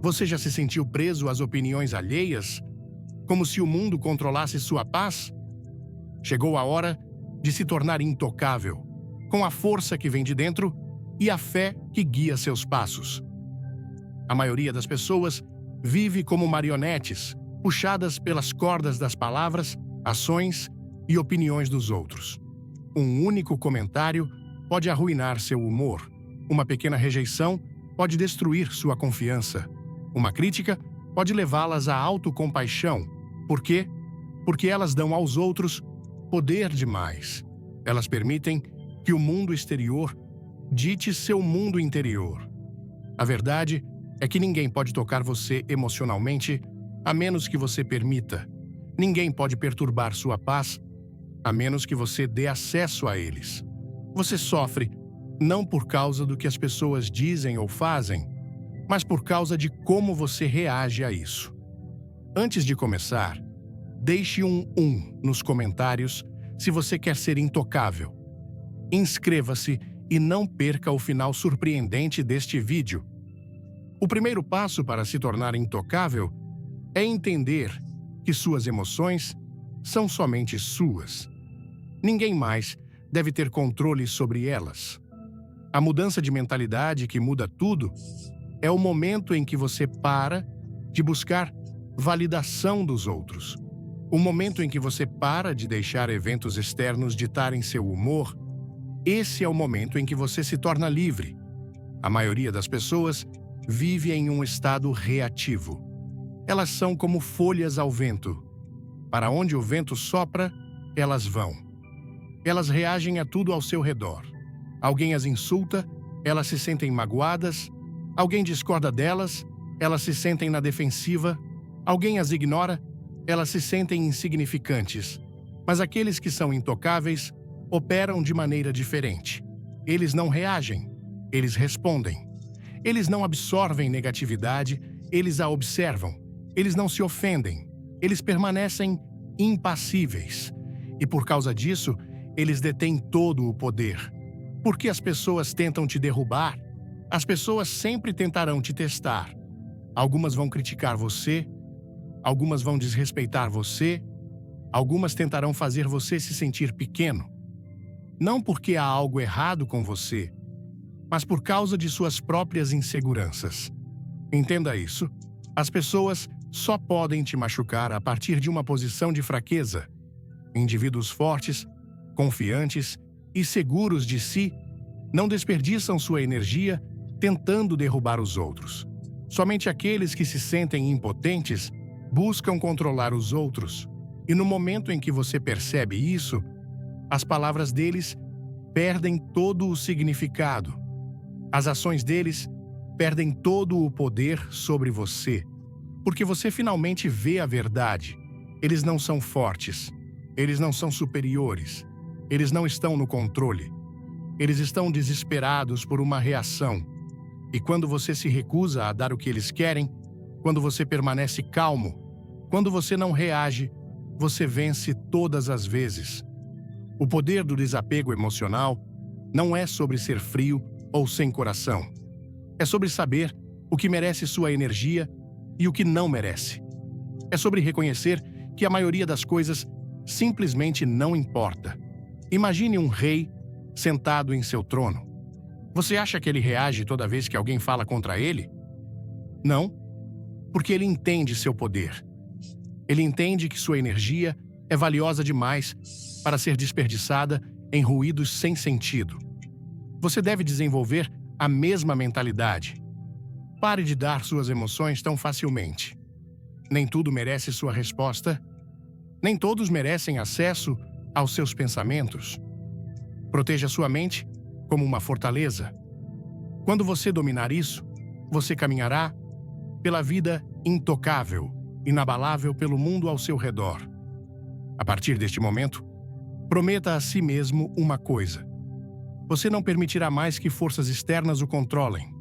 Você já se sentiu preso às opiniões alheias, como se o mundo controlasse sua paz? Chegou a hora de se tornar intocável, com a força que vem de dentro e a fé que guia seus passos. A maioria das pessoas vive como marionetes, puxadas pelas cordas das palavras, ações e opiniões dos outros. Um único comentário pode arruinar seu humor. Uma pequena rejeição pode destruir sua confiança. Uma crítica pode levá-las à autocompaixão. Por quê? Porque elas dão aos outros poder demais. Elas permitem que o mundo exterior dite seu mundo interior. A verdade é que ninguém pode tocar você emocionalmente a menos que você permita. Ninguém pode perturbar sua paz a menos que você dê acesso a eles. Você sofre não por causa do que as pessoas dizem ou fazem, mas por causa de como você reage a isso. Antes de começar, deixe um nos comentários se você quer ser intocável. Inscreva-se e não perca o final surpreendente deste vídeo. O primeiro passo para se tornar intocável é entender que suas emoções são somente suas. Ninguém mais deve ter controle sobre elas. A mudança de mentalidade que muda tudo é o momento em que você para de buscar validação dos outros. O momento em que você para de deixar eventos externos ditarem seu humor. Esse é o momento em que você se torna livre. A maioria das pessoas vive em um estado reativo. Elas são como folhas ao vento. Para onde o vento sopra, elas vão. Elas reagem a tudo ao seu redor. Alguém as insulta, elas se sentem magoadas. Alguém discorda delas, elas se sentem na defensiva. Alguém as ignora, elas se sentem insignificantes. Mas aqueles que são intocáveis operam de maneira diferente. Eles não reagem, eles respondem. Eles não absorvem negatividade, eles a observam. Eles não se ofendem, eles permanecem impassíveis. E por causa disso, eles detêm todo o poder. Porque as pessoas tentam te derrubar, as pessoas sempre tentarão te testar. Algumas vão criticar você, algumas vão desrespeitar você, algumas tentarão fazer você se sentir pequeno. Não porque há algo errado com você, mas por causa de suas próprias inseguranças. Entenda isso. As pessoas só podem te machucar a partir de uma posição de fraqueza. Indivíduos fortes, confiantes e seguros de si não desperdiçam sua energia tentando derrubar os outros. Somente aqueles que se sentem impotentes buscam controlar os outros. E no momento em que você percebe isso, as palavras deles perdem todo o significado. As ações deles perdem todo o poder sobre você, porque você finalmente vê a verdade. Eles não são fortes, eles não são superiores, eles não estão no controle. Eles estão desesperados por uma reação. E quando você se recusa a dar o que eles querem, quando você permanece calmo, quando você não reage, você vence todas as vezes. O poder do desapego emocional não é sobre ser frio ou sem coração. É sobre saber o que merece sua energia e o que não merece. É sobre reconhecer que a maioria das coisas simplesmente não importa. Imagine um rei sentado em seu trono. Você acha que ele reage toda vez que alguém fala contra ele? Não, porque ele entende seu poder. Ele entende que sua energia é valiosa demais para ser desperdiçada em ruídos sem sentido. Você deve desenvolver a mesma mentalidade. Pare de dar suas emoções tão facilmente. Nem tudo merece sua resposta. Nem todos merecem acesso aos seus pensamentos. Proteja sua mente como uma fortaleza. Quando você dominar isso, você caminhará pela vida intocável, inabalável pelo mundo ao seu redor. A partir deste momento, prometa a si mesmo uma coisa. Você não permitirá mais que forças externas o controlem.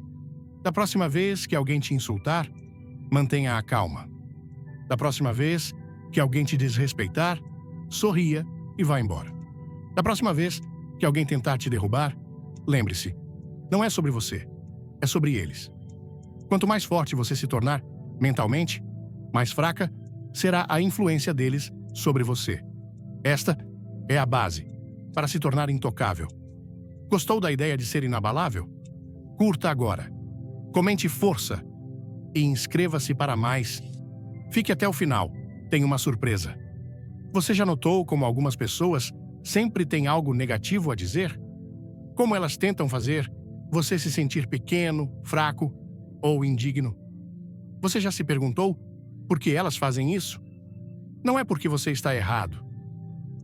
Da próxima vez que alguém te insultar, mantenha a calma. Da próxima vez que alguém te desrespeitar, sorria e vá embora. Da próxima vez que alguém tentar te derrubar, lembre-se, não é sobre você, é sobre eles. Quanto mais forte você se tornar mentalmente, mais fraca será a influência deles sobre você. Esta é a base para se tornar intocável. Gostou da ideia de ser inabalável? Curta agora. Comente força e inscreva-se para mais. Fique até o final. Tem uma surpresa. Você já notou como algumas pessoas sempre têm algo negativo a dizer? Como elas tentam fazer você se sentir pequeno, fraco ou indigno? Você já se perguntou por que elas fazem isso? Não é porque você está errado.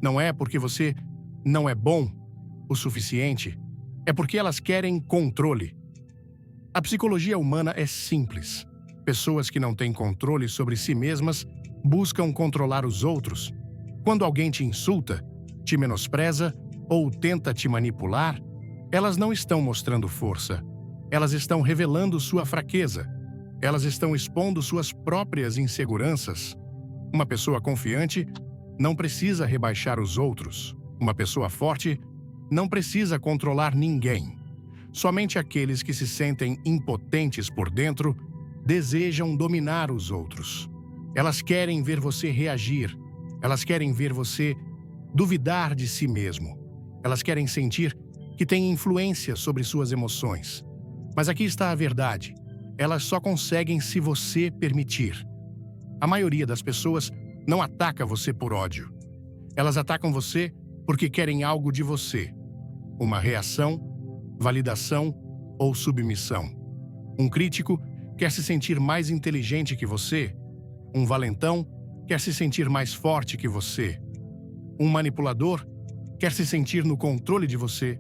Não é porque você não é bom o suficiente. É porque elas querem controle. A psicologia humana é simples. Pessoas que não têm controle sobre si mesmas buscam controlar os outros. Quando alguém te insulta, te menospreza ou tenta te manipular, elas não estão mostrando força. Elas estão revelando sua fraqueza. Elas estão expondo suas próprias inseguranças. Uma pessoa confiante não precisa rebaixar os outros. Uma pessoa forte não precisa controlar ninguém. Somente aqueles que se sentem impotentes por dentro desejam dominar os outros. Elas querem ver você reagir. Elas querem ver você duvidar de si mesmo. Elas querem sentir que tem influência sobre suas emoções. Mas aqui está a verdade. Elas só conseguem se você permitir. A maioria das pessoas não ataca você por ódio. Elas atacam você porque querem algo de você. Uma reação, validação ou submissão. Um crítico quer se sentir mais inteligente que você. Um valentão quer se sentir mais forte que você. Um manipulador quer se sentir no controle de você.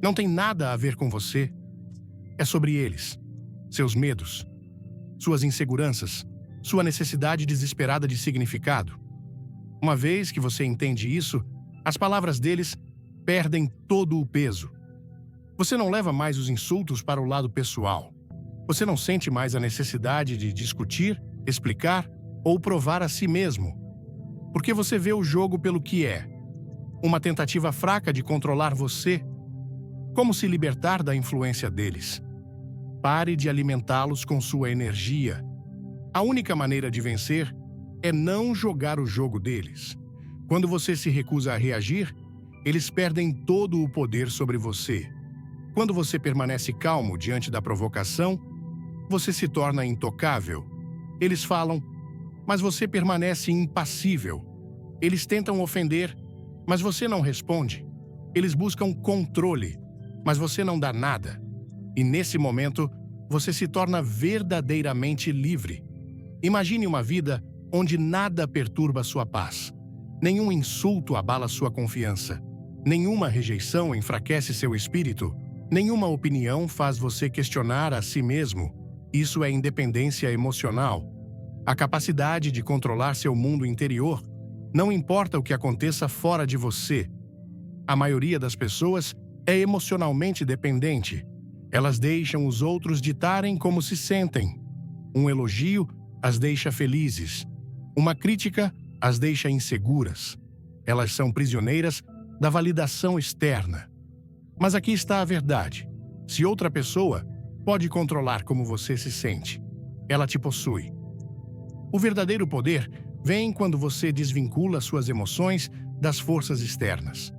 Não tem nada a ver com você. É sobre eles, seus medos, suas inseguranças, sua necessidade desesperada de significado. Uma vez que você entende isso, as palavras deles perdem todo o peso. Você não leva mais os insultos para o lado pessoal. Você não sente mais a necessidade de discutir, explicar ou provar a si mesmo. Porque você vê o jogo pelo que é. Uma tentativa fraca de controlar você. Como se libertar da influência deles? Pare de alimentá-los com sua energia. A única maneira de vencer é não jogar o jogo deles. Quando você se recusa a reagir, eles perdem todo o poder sobre você. Quando você permanece calmo diante da provocação, você se torna intocável. Eles falam, mas você permanece impassível. Eles tentam ofender, mas você não responde. Eles buscam controle, mas você não dá nada. E nesse momento, você se torna verdadeiramente livre. Imagine uma vida onde nada perturba sua paz. Nenhum insulto abala sua confiança. Nenhuma rejeição enfraquece seu espírito. Nenhuma opinião faz você questionar a si mesmo. Isso é independência emocional. A capacidade de controlar seu mundo interior. Não importa o que aconteça fora de você. A maioria das pessoas é emocionalmente dependente. Elas deixam os outros ditarem como se sentem. Um elogio as deixa felizes. Uma crítica as deixa inseguras. Elas são prisioneiras da validação externa. Mas aqui está a verdade. Se outra pessoa pode controlar como você se sente, ela te possui. O verdadeiro poder vem quando você desvincula suas emoções das forças externas.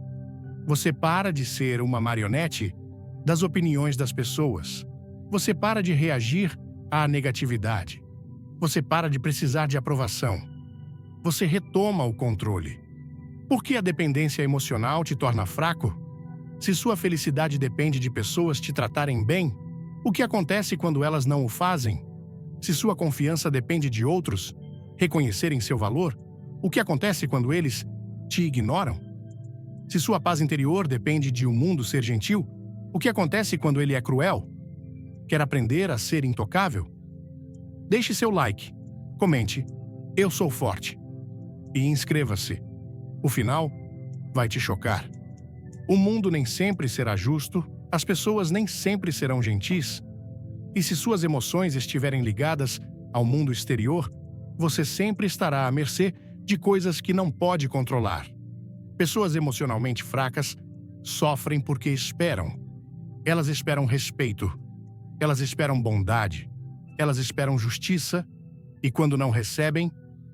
Você para de ser uma marionete das opiniões das pessoas. Você para de reagir à negatividade. Você para de precisar de aprovação. Você retoma o controle. Por que a dependência emocional te torna fraco? Se sua felicidade depende de pessoas te tratarem bem, o que acontece quando elas não o fazem? Se sua confiança depende de outros reconhecerem seu valor, o que acontece quando eles te ignoram? Se sua paz interior depende de o mundo ser gentil, o que acontece quando ele é cruel? Quer aprender a ser intocável? Deixe seu like, comente, eu sou forte, e inscreva-se. O final vai te chocar. O mundo nem sempre será justo, as pessoas nem sempre serão gentis. E se suas emoções estiverem ligadas ao mundo exterior, você sempre estará à mercê de coisas que não pode controlar. Pessoas emocionalmente fracas sofrem porque esperam. Elas esperam respeito. Elas esperam bondade. elas esperam justiça e, quando não recebem,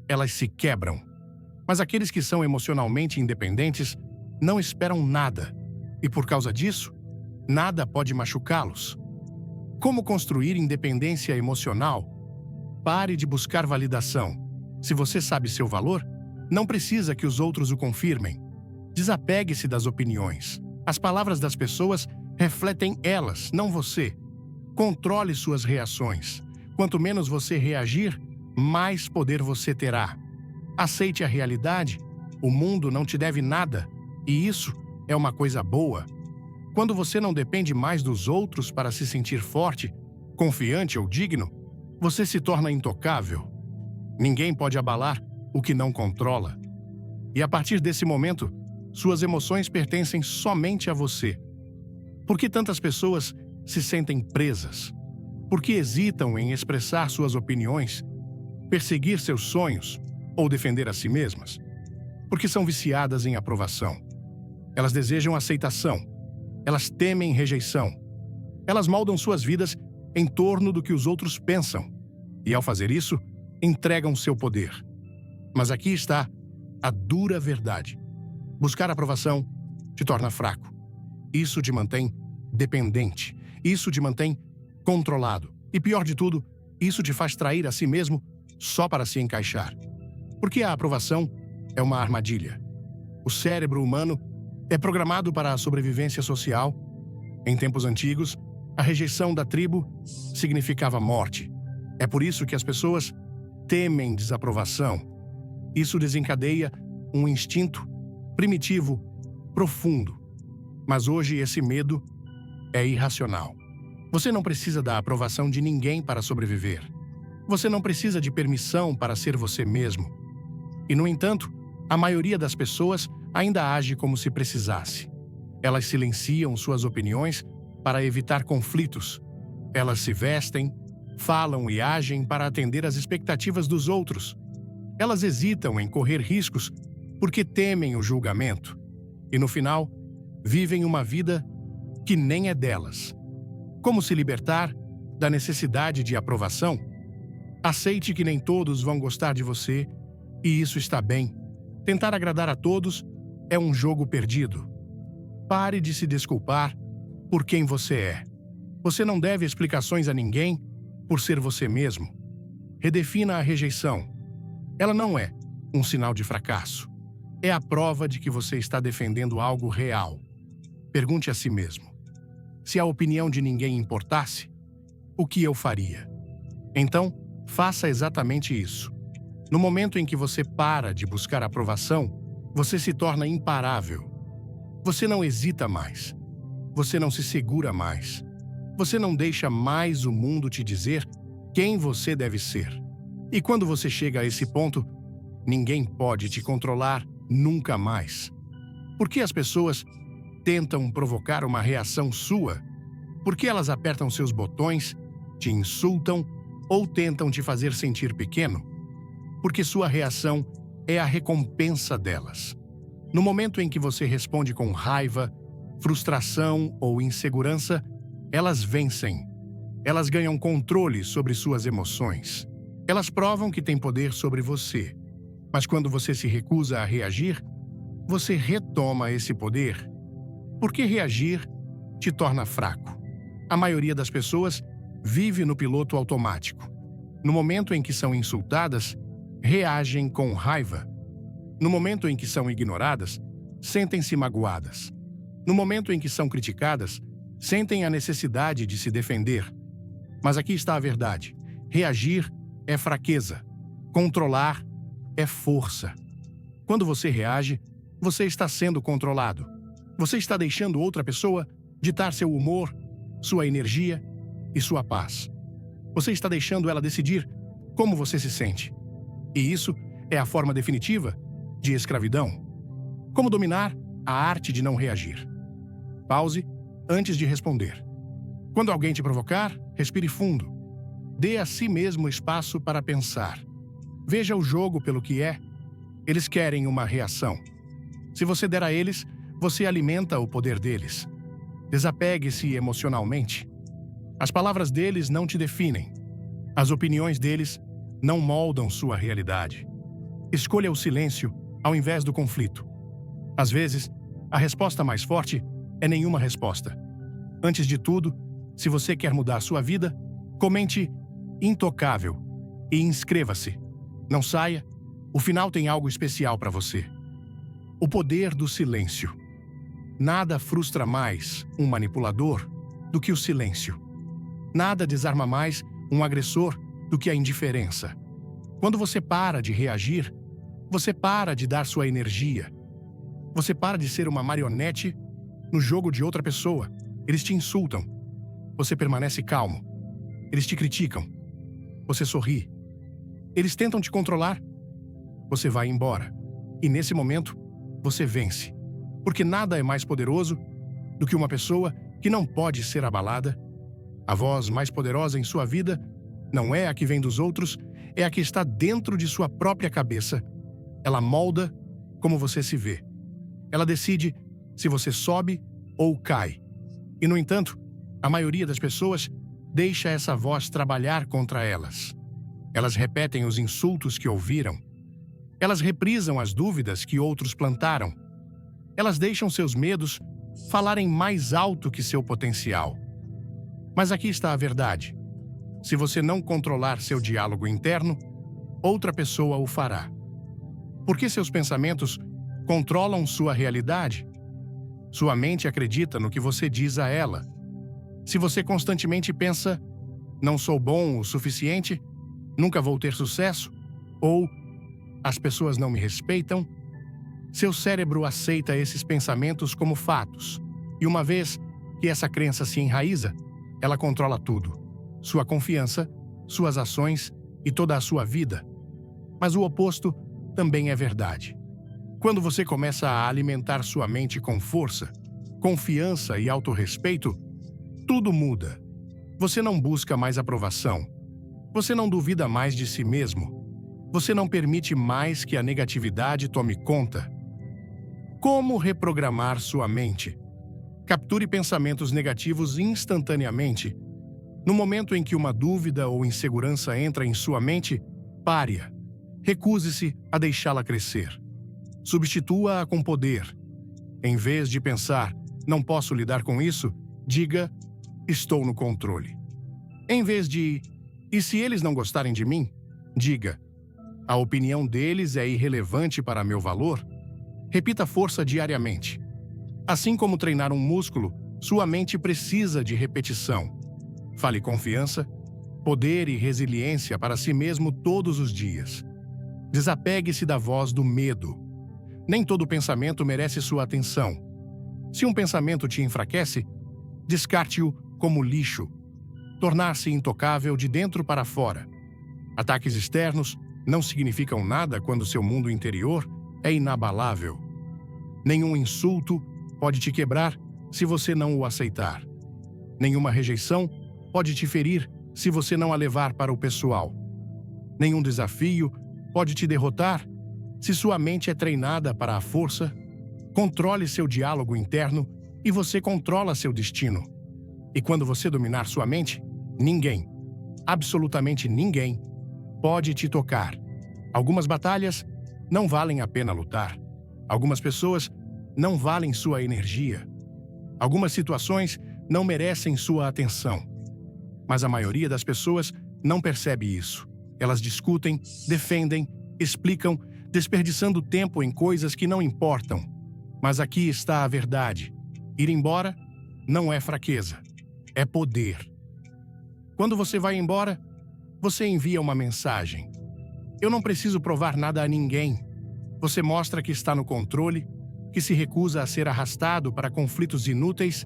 elas se quebram. Mas aqueles que são emocionalmente independentes não esperam nada e, por causa disso, nada pode machucá-los. Como construir independência emocional? Pare de buscar validação. Se você sabe seu valor, não precisa que os outros o confirmem. Desapegue-se das opiniões. As palavras das pessoas refletem elas, não você. Controle suas reações. Quanto menos você reagir, mais poder você terá. Aceite a realidade. O mundo não te deve nada, e isso é uma coisa boa. Quando você não depende mais dos outros para se sentir forte, confiante ou digno, você se torna intocável. Ninguém pode abalar o que não controla. E a partir desse momento, suas emoções pertencem somente a você. Por que tantas pessoas se sentem presas? Por que hesitam em expressar suas opiniões, perseguir seus sonhos ou defender a si mesmas? Porque são viciadas em aprovação. Elas desejam aceitação. Elas temem rejeição. Elas moldam suas vidas em torno do que os outros pensam. E, ao fazer isso, entregam seu poder. Mas aqui está a dura verdade. Buscar aprovação te torna fraco. Isso te mantém dependente. Isso te mantém controlado. E, pior de tudo, isso te faz trair a si mesmo só para se encaixar. Porque a aprovação é uma armadilha. O cérebro humano é programado para a sobrevivência social. Em tempos antigos, a rejeição da tribo significava morte. É por isso que as pessoas temem desaprovação. Isso desencadeia um instinto primitivo, profundo. Mas hoje esse medo é irracional. Você não precisa da aprovação de ninguém para sobreviver. Você não precisa de permissão para ser você mesmo. E, no entanto, a maioria das pessoas ainda age como se precisasse. Elas silenciam suas opiniões para evitar conflitos. Elas se vestem, falam e agem para atender às expectativas dos outros. Elas hesitam em correr riscos porque temem o julgamento. E, no final, vivem uma vida que nem é delas. Como se libertar da necessidade de aprovação? Aceite que nem todos vão gostar de você, e isso está bem. Tentar agradar a todos é um jogo perdido. Pare de se desculpar por quem você é. Você não deve explicações a ninguém por ser você mesmo. Redefina a rejeição. Ela não é um sinal de fracasso. É a prova de que você está defendendo algo real. Pergunte a si mesmo: se a opinião de ninguém importasse, o que eu faria? Então, faça exatamente isso. No momento em que você para de buscar aprovação, você se torna imparável. Você não hesita mais. Você não se segura mais. Você não deixa mais o mundo te dizer quem você deve ser. E quando você chega a esse ponto, ninguém pode te controlar nunca mais. Por que as pessoas tentam provocar uma reação sua? Por que elas apertam seus botões, te insultam ou tentam te fazer sentir pequeno? Porque sua reação é a recompensa delas. No momento em que você responde com raiva, frustração ou insegurança, elas vencem. Elas ganham controle sobre suas emoções. Elas provam que têm poder sobre você. Mas quando você se recusa a reagir, você retoma esse poder. Porque reagir te torna fraco. A maioria das pessoas vive no piloto automático. No momento em que são insultadas, reagem com raiva. No momento em que são ignoradas, sentem-se magoadas. No momento em que são criticadas, sentem a necessidade de se defender. Mas aqui está a verdade: reagir é fraqueza. Controlar é força. Quando você reage, você está sendo controlado. Você está deixando outra pessoa ditar seu humor, sua energia e sua paz. Você está deixando ela decidir como você se sente. E isso é a forma definitiva de escravidão. Como dominar a arte de não reagir? Pause antes de responder. Quando alguém te provocar, respire fundo. Dê a si mesmo espaço para pensar. Veja o jogo pelo que é. Eles querem uma reação. Se você der a eles, você alimenta o poder deles. Desapegue-se emocionalmente. As palavras deles não te definem. As opiniões deles não moldam sua realidade. Escolha o silêncio ao invés do conflito. Às vezes, a resposta mais forte é nenhuma resposta. Antes de tudo, se você quer mudar sua vida, comente intocável e inscreva-se. Não saia, o final tem algo especial para você. O poder do silêncio. Nada frustra mais um manipulador do que o silêncio. Nada desarma mais um agressor do que a indiferença. Quando você para de reagir, você para de dar sua energia. Você para de ser uma marionete no jogo de outra pessoa. Eles te insultam. Você permanece calmo. Eles te criticam. Você sorri. Eles tentam te controlar. Você vai embora. E nesse momento, você vence. Porque nada é mais poderoso do que uma pessoa que não pode ser abalada. A voz mais poderosa em sua vida não é a que vem dos outros, é a que está dentro de sua própria cabeça. Ela molda como você se vê. Ela decide se você sobe ou cai. E, no entanto, a maioria das pessoas deixa essa voz trabalhar contra elas. Elas repetem os insultos que ouviram. Elas reprisam as dúvidas que outros plantaram. Elas deixam seus medos falarem mais alto que seu potencial. Mas aqui está a verdade. Se você não controlar seu diálogo interno, outra pessoa o fará. Porque seus pensamentos controlam sua realidade. Sua mente acredita no que você diz a ela. Se você constantemente pensa, não sou bom o suficiente, nunca vou ter sucesso, ou as pessoas não me respeitam, seu cérebro aceita esses pensamentos como fatos. E uma vez que essa crença se enraiza, ela controla tudo. Sua confiança, suas ações e toda a sua vida. Mas o oposto também é verdade. Quando você começa a alimentar sua mente com força, confiança e autorrespeito, tudo muda. Você não busca mais aprovação. Você não duvida mais de si mesmo. Você não permite mais que a negatividade tome conta. Como reprogramar sua mente? Capture pensamentos negativos instantaneamente. No momento em que uma dúvida ou insegurança entra em sua mente, pare-a. Recuse-se a deixá-la crescer. Substitua-a com poder. Em vez de pensar, não posso lidar com isso, diga, estou no controle. Em vez de, e se eles não gostarem de mim? Diga, a opinião deles é irrelevante para meu valor? Repita a força diariamente. Assim como treinar um músculo, sua mente precisa de repetição. Fale confiança, poder e resiliência para si mesmo todos os dias. Desapegue-se da voz do medo. Nem todo pensamento merece sua atenção. Se um pensamento te enfraquece, descarte-o como lixo. Tornar-se intocável de dentro para fora. Ataques externos não significam nada quando seu mundo interior é inabalável. Nenhum insulto pode te quebrar se você não o aceitar. Nenhuma rejeição pode te ferir se você não a levar para o pessoal. Nenhum desafio pode te derrotar se sua mente é treinada para a força. Controle seu diálogo interno e você controla seu destino. E quando você dominar sua mente, ninguém, absolutamente ninguém, pode te tocar. Algumas batalhas não valem a pena lutar. Algumas pessoas não valem sua energia. Algumas situações não merecem sua atenção. Mas a maioria das pessoas não percebe isso. Elas discutem, defendem, explicam, desperdiçando tempo em coisas que não importam. Mas aqui está a verdade. Ir embora não é fraqueza, é poder. Quando você vai embora, você envia uma mensagem. Eu não preciso provar nada a ninguém. Você mostra que está no controle, que se recusa a ser arrastado para conflitos inúteis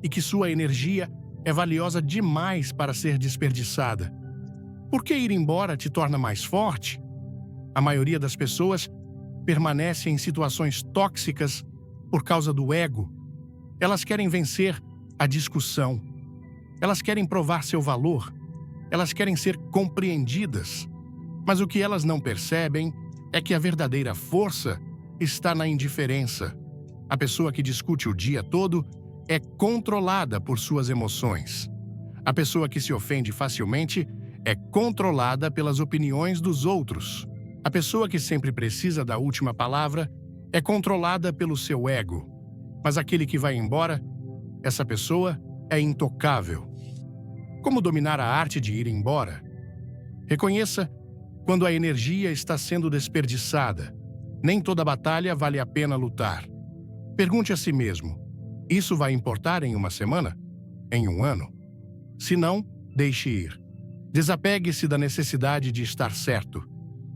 e que sua energia é valiosa demais para ser desperdiçada. Por que ir embora te torna mais forte? A maioria das pessoas permanece em situações tóxicas por causa do ego. Elas querem vencer a discussão. Elas querem provar seu valor. Elas querem ser compreendidas. Mas o que elas não percebem é que a verdadeira força está na indiferença. A pessoa que discute o dia todo é controlada por suas emoções. A pessoa que se ofende facilmente é controlada pelas opiniões dos outros. A pessoa que sempre precisa da última palavra é controlada pelo seu ego. Mas aquele que vai embora, essa pessoa é intocável. Como dominar a arte de ir embora? Reconheça quando a energia está sendo desperdiçada. Nem toda batalha vale a pena lutar. Pergunte a si mesmo: isso vai importar em uma semana? Em um ano? Se não, deixe ir. Desapegue-se da necessidade de estar certo.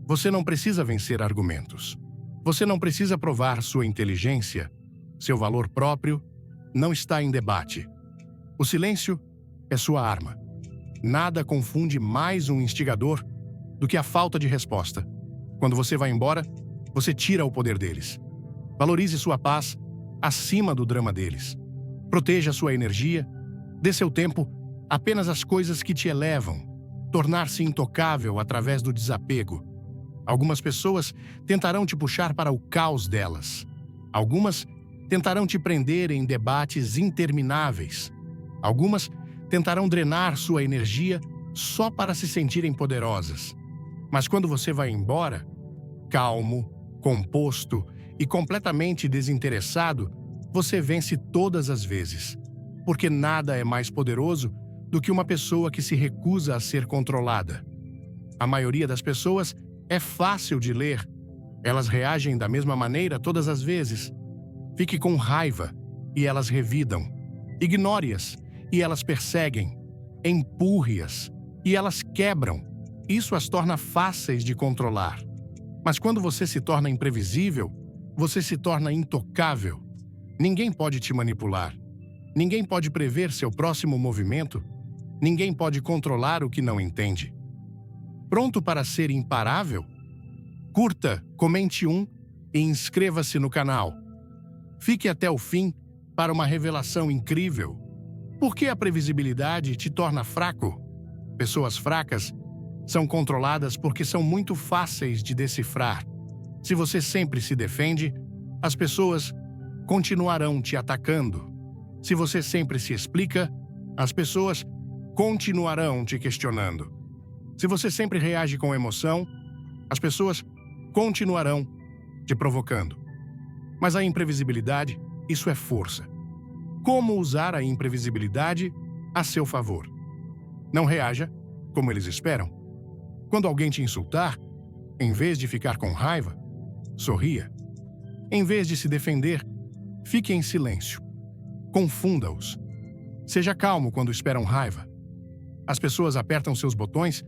Você não precisa vencer argumentos. Você não precisa provar sua inteligência. Seu valor próprio não está em debate. O silêncio é sua arma. Nada confunde mais um instigador do que a falta de resposta. Quando você vai embora, você tira o poder deles. Valorize sua paz acima do drama deles. Proteja sua energia. Dê seu tempo apenas às coisas que te elevam. Tornar-se intocável através do desapego. Algumas pessoas tentarão te puxar para o caos delas. Algumas tentarão te prender em debates intermináveis. Algumas tentarão drenar sua energia só para se sentirem poderosas. Mas quando você vai embora, calmo, composto e completamente desinteressado, você vence todas as vezes. Porque nada é mais poderoso do que uma pessoa que se recusa a ser controlada. A maioria das pessoas é fácil de ler. Elas reagem da mesma maneira todas as vezes. Fique com raiva e elas revidam. Ignore-as e elas perseguem. Empurre-as e elas quebram. Isso as torna fáceis de controlar. Mas quando você se torna imprevisível, você se torna intocável. Ninguém pode te manipular. Ninguém pode prever seu próximo movimento. Ninguém pode controlar o que não entende. Pronto para ser imparável? Curta, comente e inscreva-se no canal. Fique até o fim para uma revelação incrível. Por que a previsibilidade te torna fraco? Pessoas fracas são controladas porque são muito fáceis de decifrar. Se você sempre se defende, as pessoas continuarão te atacando. Se você sempre se explica, as pessoas continuarão te questionando. Se você sempre reage com emoção, as pessoas continuarão te provocando. Mas a imprevisibilidade, isso é força. Como usar a imprevisibilidade a seu favor? Não reaja como eles esperam. Quando alguém te insultar, em vez de ficar com raiva, sorria. Em vez de se defender, fique em silêncio. Confunda-os. Seja calmo quando esperam raiva. As pessoas apertam seus botões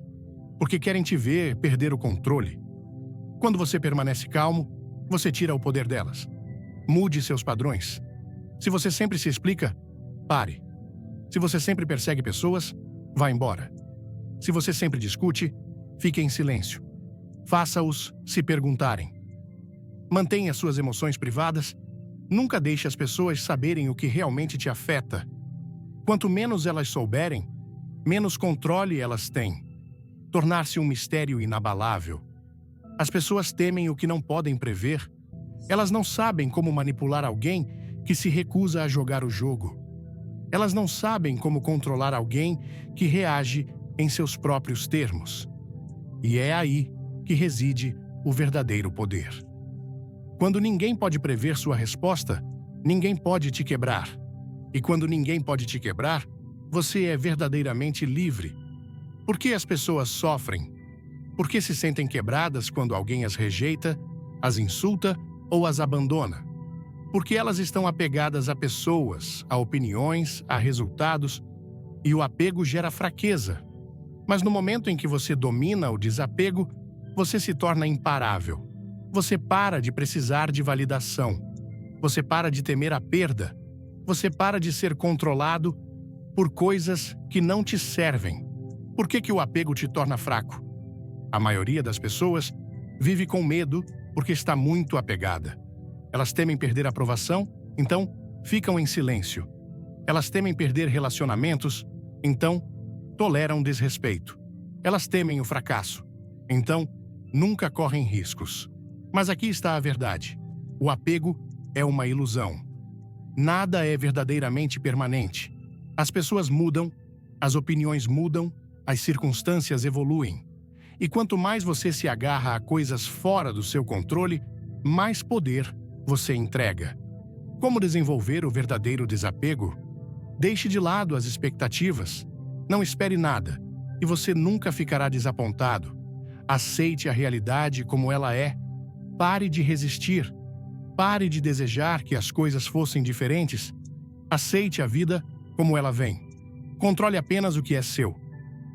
porque querem te ver perder o controle. Quando você permanece calmo, você tira o poder delas. Mude seus padrões. Se você sempre se explica, pare. Se você sempre persegue pessoas, vá embora. Se você sempre discute, fique em silêncio. Faça-os se perguntarem. Mantenha suas emoções privadas. Nunca deixe as pessoas saberem o que realmente te afeta. Quanto menos elas souberem, menos controle elas têm. Tornar-se um mistério inabalável. As pessoas temem o que não podem prever. Elas não sabem como manipular alguém que se recusa a jogar o jogo. Elas não sabem como controlar alguém que reage em seus próprios termos. E é aí que reside o verdadeiro poder. Quando ninguém pode prever sua resposta, ninguém pode te quebrar. E quando ninguém pode te quebrar, você é verdadeiramente livre. Por que as pessoas sofrem? Por que se sentem quebradas quando alguém as rejeita, as insulta ou as abandona? Porque elas estão apegadas a pessoas, a opiniões, a resultados, e o apego gera fraqueza. Mas no momento em que você domina o desapego, você se torna imparável. Você para de precisar de validação. Você para de temer a perda. Você para de ser controlado por coisas que não te servem. Por que o apego te torna fraco? A maioria das pessoas vive com medo porque está muito apegada. Elas temem perder a aprovação, então ficam em silêncio. Elas temem perder relacionamentos, então toleram desrespeito. Elas temem o fracasso, então nunca correm riscos. Mas aqui está a verdade. O apego é uma ilusão. Nada é verdadeiramente permanente. As pessoas mudam, as opiniões mudam, as circunstâncias evoluem. E quanto mais você se agarra a coisas fora do seu controle, mais poder você entrega. Como desenvolver o verdadeiro desapego? Deixe de lado as expectativas. Não espere nada, e você nunca ficará desapontado. Aceite a realidade como ela é. Pare de resistir. Pare de desejar que as coisas fossem diferentes. Aceite a vida como ela vem. Controle apenas o que é seu.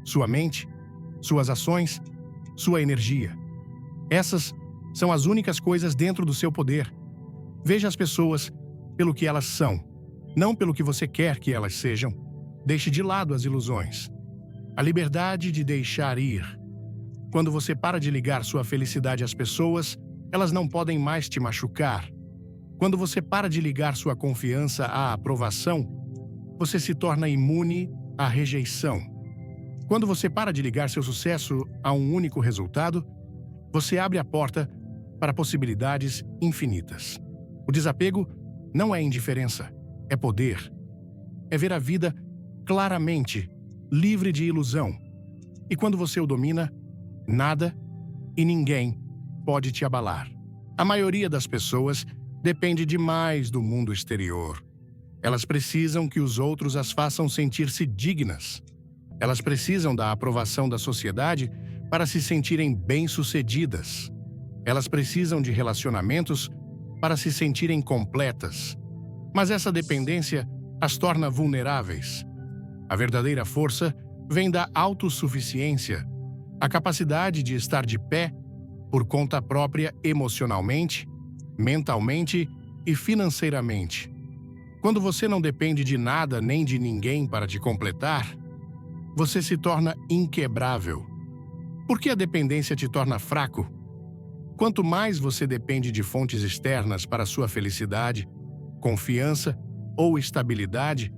Sua mente, suas ações, sua energia. Essas são as únicas coisas dentro do seu poder. Veja as pessoas pelo que elas são, não pelo que você quer que elas sejam. Deixe de lado as ilusões. A liberdade de deixar ir. Quando você para de ligar sua felicidade às pessoas, elas não podem mais te machucar. Quando você para de ligar sua confiança à aprovação, você se torna imune à rejeição. Quando você para de ligar seu sucesso a um único resultado, você abre a porta para possibilidades infinitas. O desapego não é indiferença, é poder. É ver a vida claramente, livre de ilusão. E quando você o domina, nada e ninguém pode te abalar. A maioria das pessoas depende demais do mundo exterior. Elas precisam que os outros as façam sentir-se dignas. Elas precisam da aprovação da sociedade para se sentirem bem-sucedidas. Elas precisam de relacionamentos para se sentirem completas. Mas essa dependência as torna vulneráveis. A verdadeira força vem da autossuficiência, a capacidade de estar de pé por conta própria emocionalmente, mentalmente e financeiramente. Quando você não depende de nada nem de ninguém para te completar, você se torna inquebrável. Por que a dependência te torna fraco? Quanto mais você depende de fontes externas para sua felicidade, confiança ou estabilidade,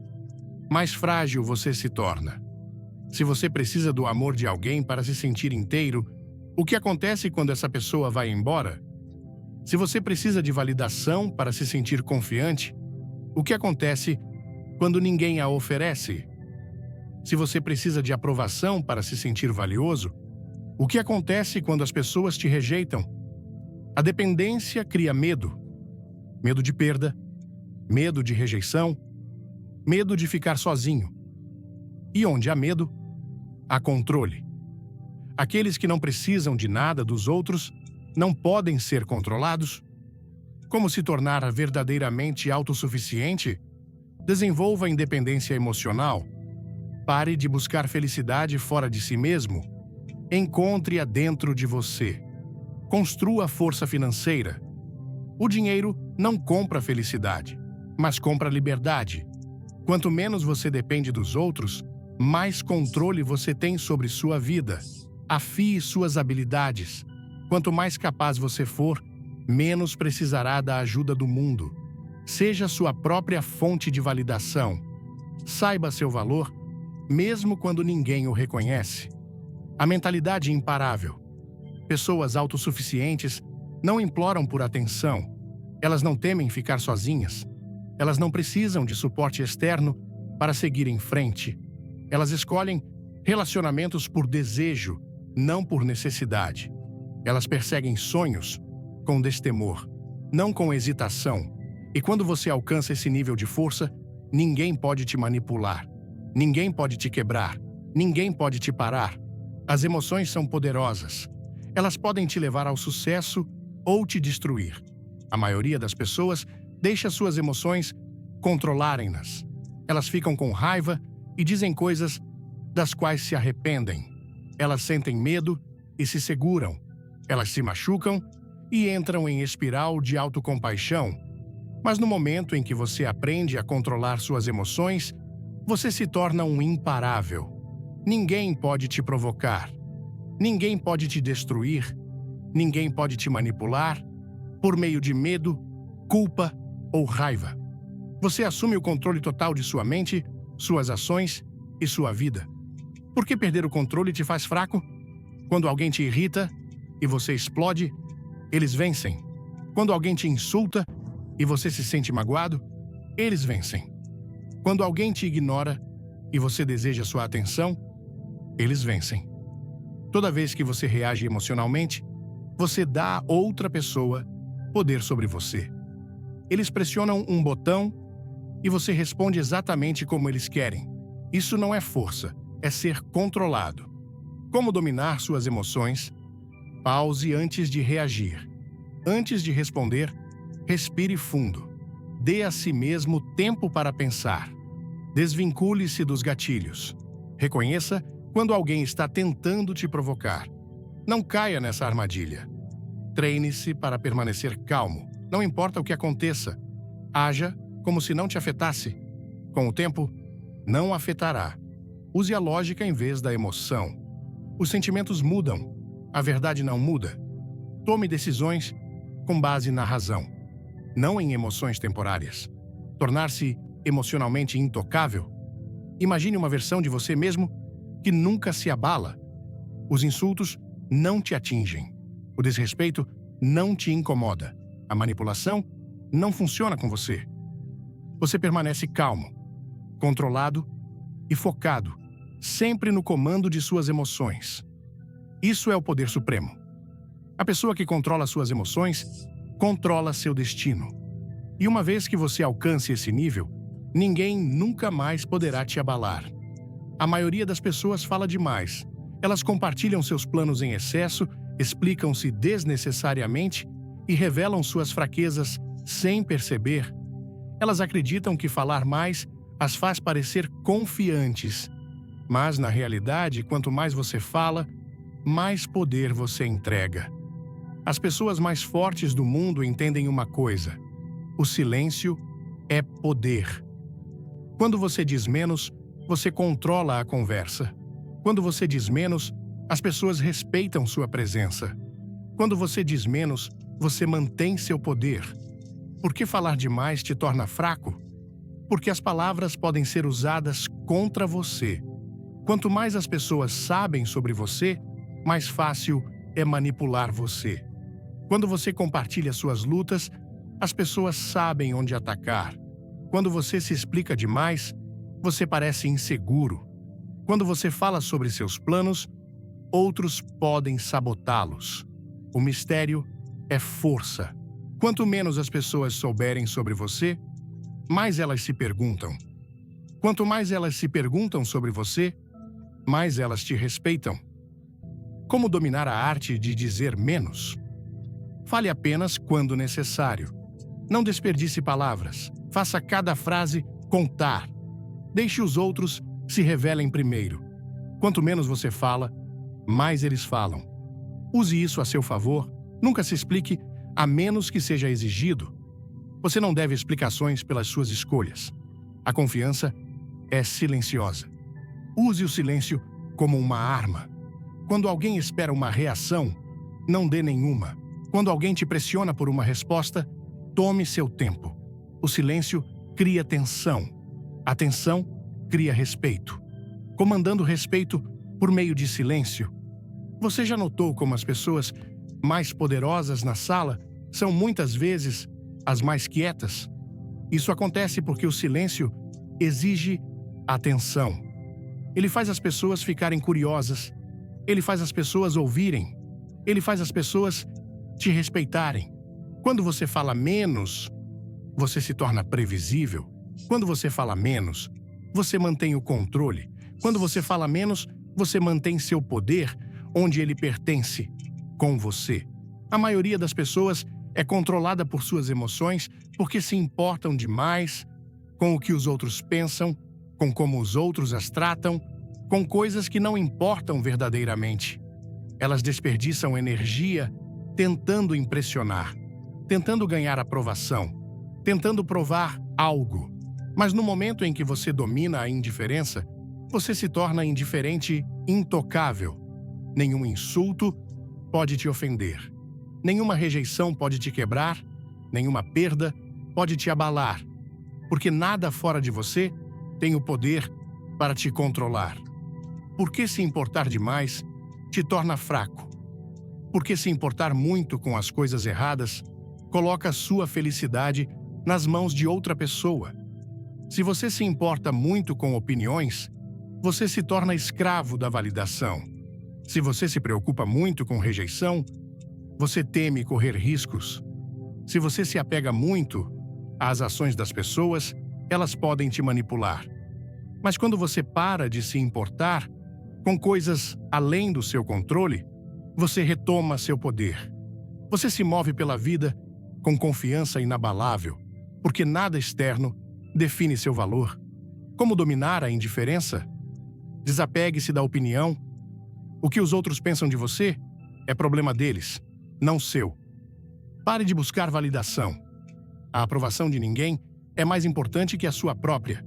mais frágil você se torna. Se você precisa do amor de alguém para se sentir inteiro, o que acontece quando essa pessoa vai embora? Se você precisa de validação para se sentir confiante, o que acontece quando ninguém a oferece? Se você precisa de aprovação para se sentir valioso, o que acontece quando as pessoas te rejeitam? A dependência cria medo. Medo de perda, medo de rejeição, medo de ficar sozinho. E onde há medo, há controle. Aqueles que não precisam de nada dos outros não podem ser controlados. Como se tornar verdadeiramente autossuficiente? Desenvolva independência emocional. Pare de buscar felicidade fora de si mesmo. Encontre-a dentro de você. Construa força financeira. O dinheiro não compra felicidade, mas compra liberdade. Quanto menos você depende dos outros, mais controle você tem sobre sua vida. Afie suas habilidades. Quanto mais capaz você for, menos precisará da ajuda do mundo. Seja sua própria fonte de validação. Saiba seu valor, mesmo quando ninguém o reconhece. A mentalidade imparável. Pessoas autossuficientes não imploram por atenção. Elas não temem ficar sozinhas. Elas não precisam de suporte externo para seguir em frente. Elas escolhem relacionamentos por desejo, não por necessidade. Elas perseguem sonhos com destemor, não com hesitação. E quando você alcança esse nível de força, ninguém pode te manipular. Ninguém pode te quebrar. Ninguém pode te parar. As emoções são poderosas. Elas podem te levar ao sucesso ou te destruir. A maioria das pessoas deixa suas emoções controlarem-nas. Elas ficam com raiva e dizem coisas das quais se arrependem. Elas sentem medo e se seguram. Elas se machucam e entram em espiral de autocompaixão. Mas no momento em que você aprende a controlar suas emoções, você se torna um imparável. Ninguém pode te provocar. Ninguém pode te destruir. Ninguém pode te manipular por meio de medo, culpa ou raiva. Você assume o controle total de sua mente, suas ações e sua vida. Por que perder o controle te faz fraco? Quando alguém te irrita e você explode, eles vencem. Quando alguém te insulta e você se sente magoado, eles vencem. Quando alguém te ignora e você deseja sua atenção, eles vencem. Toda vez que você reage emocionalmente, você dá a outra pessoa poder sobre você. Eles pressionam um botão e você responde exatamente como eles querem. Isso não é força, é ser controlado. Como dominar suas emoções? Pause antes de reagir. Antes de responder, respire fundo. Dê a si mesmo tempo para pensar. Desvincule-se dos gatilhos. Reconheça quando alguém está tentando te provocar. Não caia nessa armadilha. Treine-se para permanecer calmo. Não importa o que aconteça. Haja como se não te afetasse. Com o tempo, não afetará. Use a lógica em vez da emoção. Os sentimentos mudam. A verdade não muda. Tome decisões com base na razão, não em emoções temporárias. Tornar-se emocionalmente intocável? Imagine uma versão de você mesmo que nunca se abala. Os insultos não te atingem. O desrespeito não te incomoda. A manipulação não funciona com você. Você permanece calmo, controlado e focado, sempre no comando de suas emoções. Isso é o poder supremo. A pessoa que controla suas emoções controla seu destino. E uma vez que você alcance esse nível, ninguém nunca mais poderá te abalar. A maioria das pessoas fala demais. Elas compartilham seus planos em excesso, explicam-se desnecessariamente e revelam suas fraquezas sem perceber. Elas acreditam que falar mais as faz parecer confiantes. Mas, na realidade, quanto mais você fala, mais poder você entrega. As pessoas mais fortes do mundo entendem uma coisa: o silêncio é poder. Quando você diz menos, você controla a conversa. Quando você diz menos, as pessoas respeitam sua presença. Quando você diz menos, você mantém seu poder. Por que falar demais te torna fraco? Porque as palavras podem ser usadas contra você. Quanto mais as pessoas sabem sobre você, mais fácil é manipular você. Quando você compartilha suas lutas, as pessoas sabem onde atacar. Quando você se explica demais, você parece inseguro. Quando você fala sobre seus planos, outros podem sabotá-los. O mistério é força. Quanto menos as pessoas souberem sobre você, mais elas se perguntam. Quanto mais elas se perguntam sobre você, mais elas te respeitam. Como dominar a arte de dizer menos? Fale apenas quando necessário. Não desperdice palavras. Faça cada frase contar. Deixe os outros se revelem primeiro. Quanto menos você fala, mais eles falam. Use isso a seu favor. Nunca se explique a menos que seja exigido. Você não deve explicações pelas suas escolhas. A confiança é silenciosa. Use o silêncio como uma arma. Quando alguém espera uma reação, não dê nenhuma. Quando alguém te pressiona por uma resposta, tome seu tempo. O silêncio cria tensão. A tensão cria respeito. Comandando respeito por meio de silêncio. Você já notou como as pessoas mais poderosas na sala são muitas vezes as mais quietas? Isso acontece porque o silêncio exige atenção. Ele faz as pessoas ficarem curiosas. Ele faz as pessoas ouvirem. Ele faz as pessoas te respeitarem. Quando você fala menos, você se torna previsível. Quando você fala menos, você mantém o controle. Quando você fala menos, você mantém seu poder onde ele pertence, com você. A maioria das pessoas é controlada por suas emoções porque se importam demais com o que os outros pensam, com como os outros as tratam, com coisas que não importam verdadeiramente. Elas desperdiçam energia tentando impressionar, tentando ganhar aprovação, tentando provar algo. Mas no momento em que você domina a indiferença, você se torna indiferente intocável. Nenhum insulto pode te ofender. Nenhuma rejeição pode te quebrar, nenhuma perda pode te abalar, porque nada fora de você tem o poder para te controlar. Por que se importar demais te torna fraco? Porque se importar muito com as coisas erradas coloca sua felicidade nas mãos de outra pessoa. Se você se importa muito com opiniões, você se torna escravo da validação. Se você se preocupa muito com rejeição, você teme correr riscos. Se você se apega muito às ações das pessoas, elas podem te manipular. Mas quando você para de se importar com coisas além do seu controle, você retoma seu poder. Você se move pela vida com confiança inabalável, porque nada externo define seu valor. Como dominar a indiferença? Desapegue-se da opinião. O que os outros pensam de você é problema deles, não seu. Pare de buscar validação. A aprovação de ninguém é mais importante que a sua própria.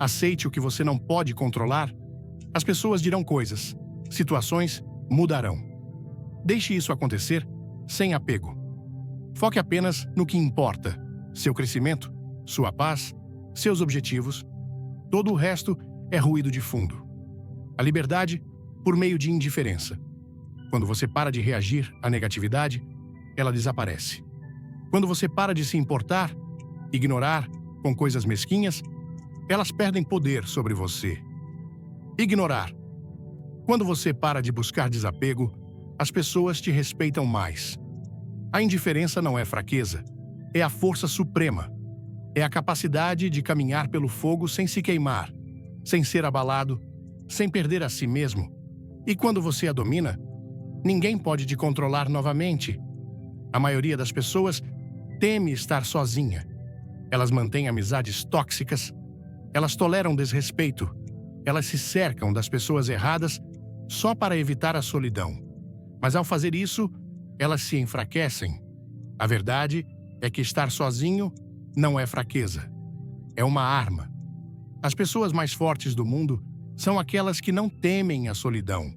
Aceite o que você não pode controlar. As pessoas dirão coisas, situações mudarão. Deixe isso acontecer sem apego. Foque apenas no que importa: seu crescimento, sua paz, seus objetivos. Todo o resto é ruído de fundo. A liberdade por meio de indiferença. Quando você para de reagir à negatividade, ela desaparece. Quando você para de se importar, ignorar com coisas mesquinhas, elas perdem poder sobre você. Ignorar. Quando você para de buscar desapego, as pessoas te respeitam mais. A indiferença não é fraqueza, é a força suprema. É a capacidade de caminhar pelo fogo sem se queimar, sem ser abalado, sem perder a si mesmo. E quando você a domina, ninguém pode te controlar novamente. A maioria das pessoas teme estar sozinha. Elas mantêm amizades tóxicas, elas toleram desrespeito, elas se cercam das pessoas erradas só para evitar a solidão. Mas ao fazer isso, elas se enfraquecem. A verdade é que estar sozinho não é fraqueza, é uma arma. As pessoas mais fortes do mundo são aquelas que não temem a solidão.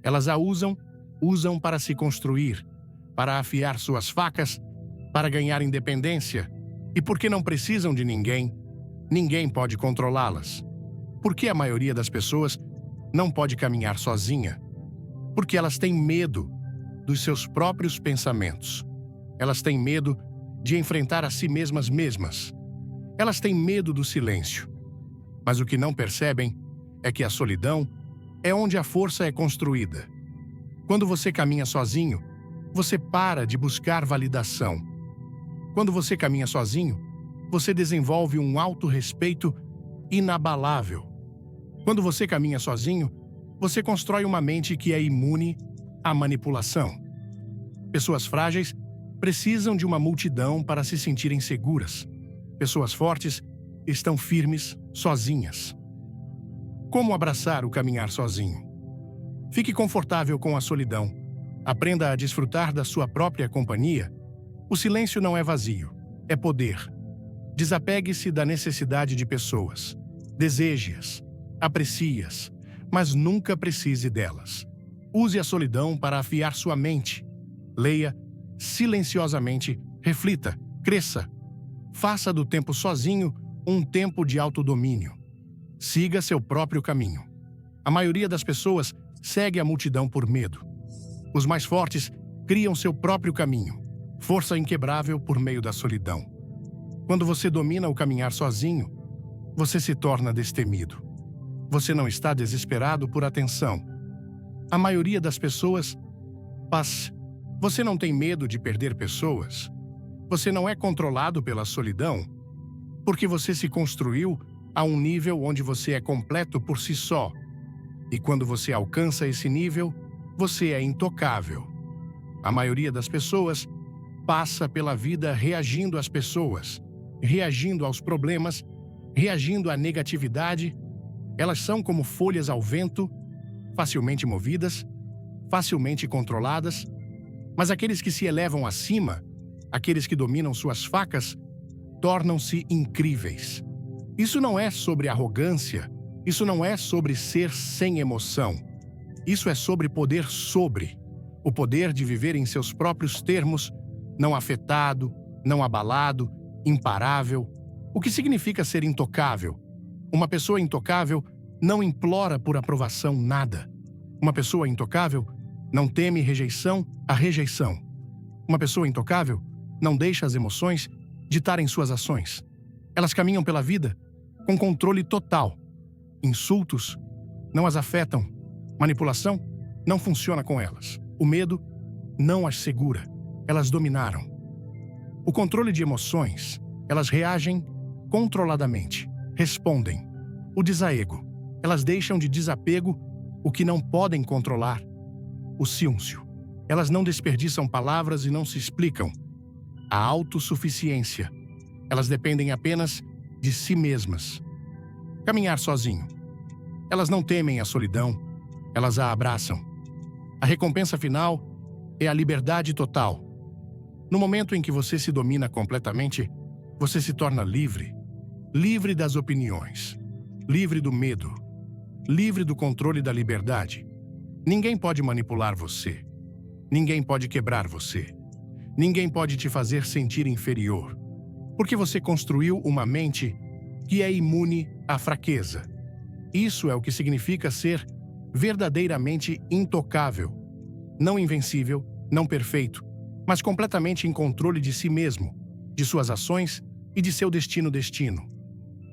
Elas a usam para se construir, para afiar suas facas, para ganhar independência. E porque não precisam de ninguém, ninguém pode controlá-las. Porque a maioria das pessoas não pode caminhar sozinha? Porque elas têm medo dos seus próprios pensamentos. Elas têm medo de enfrentar a si mesmas. Elas têm medo do silêncio. Mas o que não percebem é que a solidão é onde a força é construída. Quando você caminha sozinho, você para de buscar validação. Quando você caminha sozinho, você desenvolve um autorrespeito inabalável. Quando você caminha sozinho, você constrói uma mente que é imune à manipulação. Pessoas frágeis precisam de uma multidão para se sentirem seguras. Pessoas fortes estão firmes sozinhas. Como abraçar o caminhar sozinho? Fique confortável com a solidão. Aprenda a desfrutar da sua própria companhia. O silêncio não é vazio, é poder. Desapegue-se da necessidade de pessoas. Deseje-as, aprecie-as, mas nunca precise delas. Use a solidão para afiar sua mente. Leia silenciosamente, reflita, cresça. Faça do tempo sozinho um tempo de autodomínio. Siga seu próprio caminho. A maioria das pessoas segue a multidão por medo. Os mais fortes criam seu próprio caminho, força inquebrável por meio da solidão. Quando você domina o caminhar sozinho, você se torna destemido. Você não está desesperado por atenção. A maioria das pessoas passa. Você não tem medo de perder pessoas. Você não é controlado pela solidão, porque você se construiu a um nível onde você é completo por si só. E quando você alcança esse nível, você é intocável. A maioria das pessoas passa pela vida reagindo às pessoas, reagindo aos problemas, reagindo à negatividade. Elas são como folhas ao vento, facilmente movidas, facilmente controladas. Mas aqueles que se elevam acima, aqueles que dominam suas facas, tornam-se incríveis. Isso não é sobre arrogância, isso não é sobre ser sem emoção. Isso é sobre poder sobre. O poder de viver em seus próprios termos, não afetado, não abalado, imparável. O que significa ser intocável? Uma pessoa intocável não implora por aprovação nada. Uma pessoa intocável não teme a rejeição. Uma pessoa intocável não deixa as emoções ditarem suas ações. Elas caminham pela vida com controle total. Insultos não as afetam. Manipulação não funciona com elas. O medo não as segura. Elas dominaram. O controle de emoções, elas reagem controladamente, respondem. O desaego, elas deixam de desapego o que não podem controlar. O ciúncio, elas não desperdiçam palavras e não se explicam. A autossuficiência, elas dependem apenas de si mesmas. Caminhar sozinho, elas não temem a solidão, elas a abraçam. A recompensa final é a liberdade total. No momento em que você se domina completamente, você se torna livre. Livre das opiniões. Livre do medo. Livre do controle da liberdade. Ninguém pode manipular você. Ninguém pode quebrar você. Ninguém pode te fazer sentir inferior. Porque você construiu uma mente que é imune à fraqueza. Isso é o que significa ser verdadeiramente intocável. Não invencível, não perfeito, mas completamente em controle de si mesmo, de suas ações e de seu destino.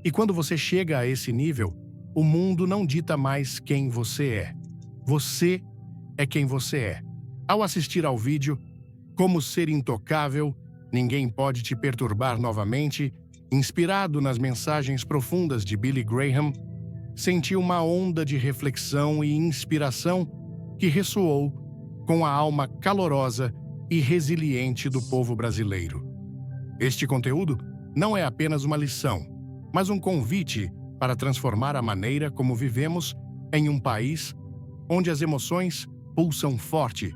E quando você chega a esse nível, o mundo não dita mais quem você é. Você é quem você é. Ao assistir ao vídeo Como Ser Intocável, Ninguém Pode Te Perturbar Novamente, inspirado nas mensagens profundas de Billy Graham, senti uma onda de reflexão e inspiração que ressoou com a alma calorosa e resiliente do povo brasileiro. Este conteúdo não é apenas uma lição, mas um convite para transformar a maneira como vivemos em um país onde as emoções pulsam forte,